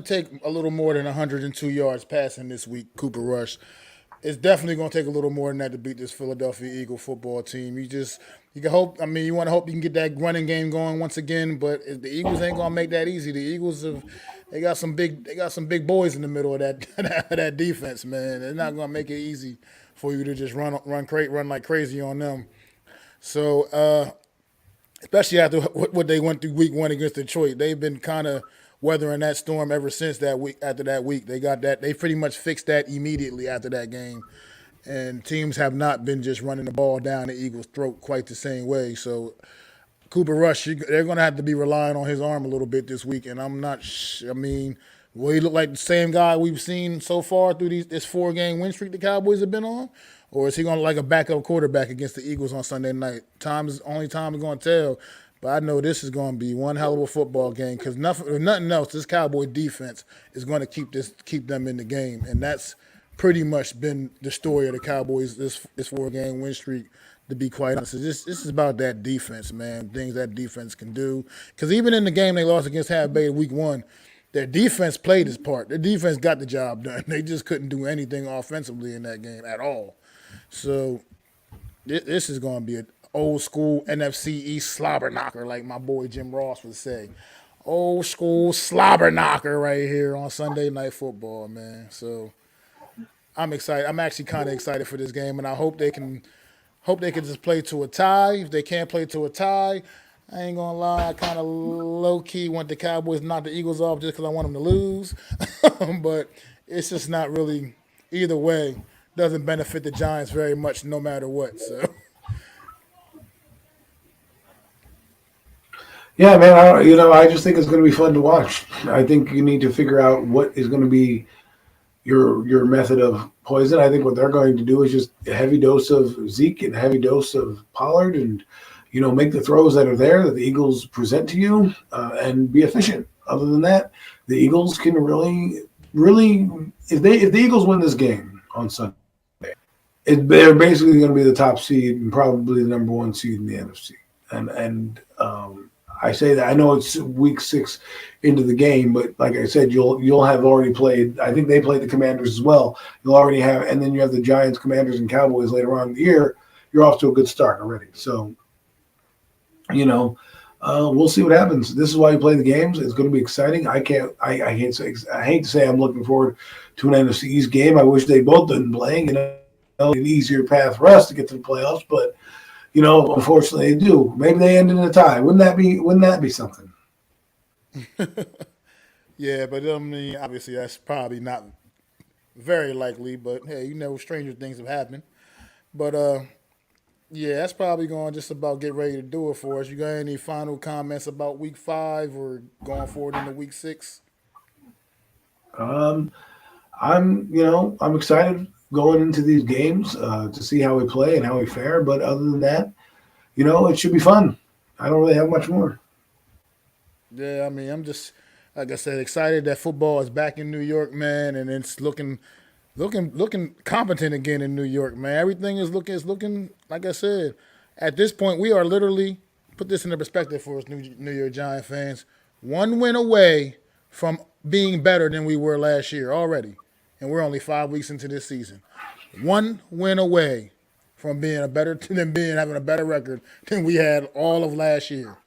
take a little more than 102 yards passing this week, Cooper Rush. It's definitely gonna take a little more than that to beat this Philadelphia Eagle football team. You can hope. I mean, you want to hope you can get that running game going once again, but the Eagles ain't gonna make that easy. The Eagles they got some big boys in the middle of that that defense, man. They're not gonna make it easy for you to just run like crazy on them. So. Especially after what they went through week 1 against Detroit, they've been kind of weathering that storm ever since that week. After that week, they pretty much fixed that immediately after that game, and teams have not been just running the ball down the Eagles' throat quite the same way. So Cooper Rush, they're going to have to be relying on his arm a little bit this week, and I'm not. I mean, will he look like the same guy we've seen so far through this 4-game win streak the Cowboys have been on? Or is he going to like a backup quarterback against the Eagles on Sunday night? Only time is going to tell. But I know this is going to be one hell of a football game because nothing else, this Cowboy defense is going to keep them in the game, and that's pretty much been the story of the Cowboys this 4-game win streak. To be quite honest, this is about that defense, man. Things that defense can do. Because even in the game they lost against Tampa Bay week 1, their defense played its part. Their defense got the job done. They just couldn't do anything offensively in that game at all. So this is going to be an old school NFC East slobber knocker, like my boy Jim Ross would say. Old school slobber knocker right here on Sunday Night Football, man. So I'm excited. I'm actually kind of excited for this game, and I hope they can just play to a tie. If they can't play to a tie, I ain't gonna lie. I kind of low key want the Cowboys to knock the Eagles off just because I want them to lose, but it's just not really either way. Doesn't benefit the Giants very much no matter what. So Yeah, man. I just think it's going to be fun to watch. I think you need to figure out what is going to be your method of poison. I think what they're going to do is just a heavy dose of Zeke and a heavy dose of Pollard, and make the throws that are there that the Eagles present to you, and be efficient. Other than that, the Eagles can really, if the Eagles win this game on Sunday, they're basically going to be the top seed and probably the number 1 seed in the NFC. And I say that I know it's week 6 into the game, but like I said, you'll have already played. I think they played the Commanders as well. You'll already have, and then you have the Giants, Commanders, and Cowboys later on in the year. You're off to a good start already. So, we'll see what happens. This is why you play the games. It's going to be exciting. I hate to say I'm looking forward to an NFC East game. I wish they both didn't play. An easier path for us to get to the playoffs, but unfortunately they do. Maybe they end in a tie. Wouldn't that be something? Yeah, but I mean, obviously that's probably not very likely. But hey, stranger things have happened. But Yeah, that's probably going to just about get ready to do it for us. You got any final comments about week 5 or going forward into week 6? Um, I'm excited going into these games to see how we play and how we fare. But other than that, it should be fun. I don't really have much more. Yeah, I mean, I'm just like I said, excited that football is back in New York, man, and it's looking competent again in New York, man. Everything is looking like I said. At this point, we are literally put this into perspective for us New York Giant fans. One win away from being better than we were last year already, and we're only 5 weeks into this season. One win away from being having a better record than we had all of last year.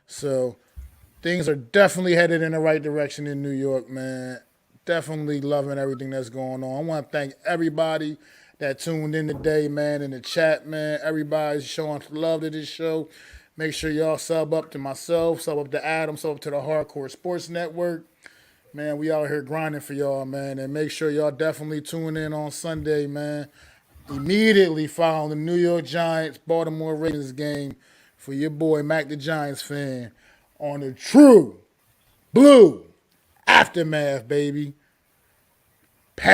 So things are definitely headed in the right direction in New York, man. Definitely loving everything that's going on. I want to thank everybody that tuned in today, man, in the chat, man. Everybody's showing love to this show. Make sure y'all sub up to myself, sub up to Adam, sub up to the Hardcore Sports Network. Man, we out here grinding for y'all, man. And make sure y'all definitely tune in on Sunday, man. Immediately following the New York Giants, Baltimore Ravens game for your boy, Mac the Giants fan, on the True Blue Aftermath, baby. Peace.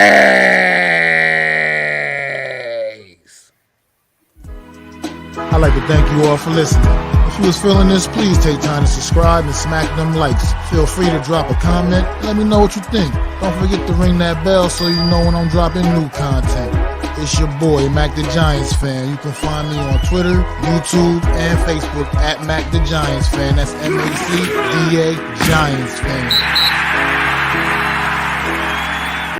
I'd like to thank you all for listening. If you was feeling this, please take time to subscribe and smack them likes. Feel free to drop a comment. Let me know what you think. Don't forget to ring that bell so you know when I'm dropping new content. It's your boy, Mac the Giants fan. You can find me on Twitter, YouTube, and Facebook at Mac the Giants fan. That's MacDa Giants fan.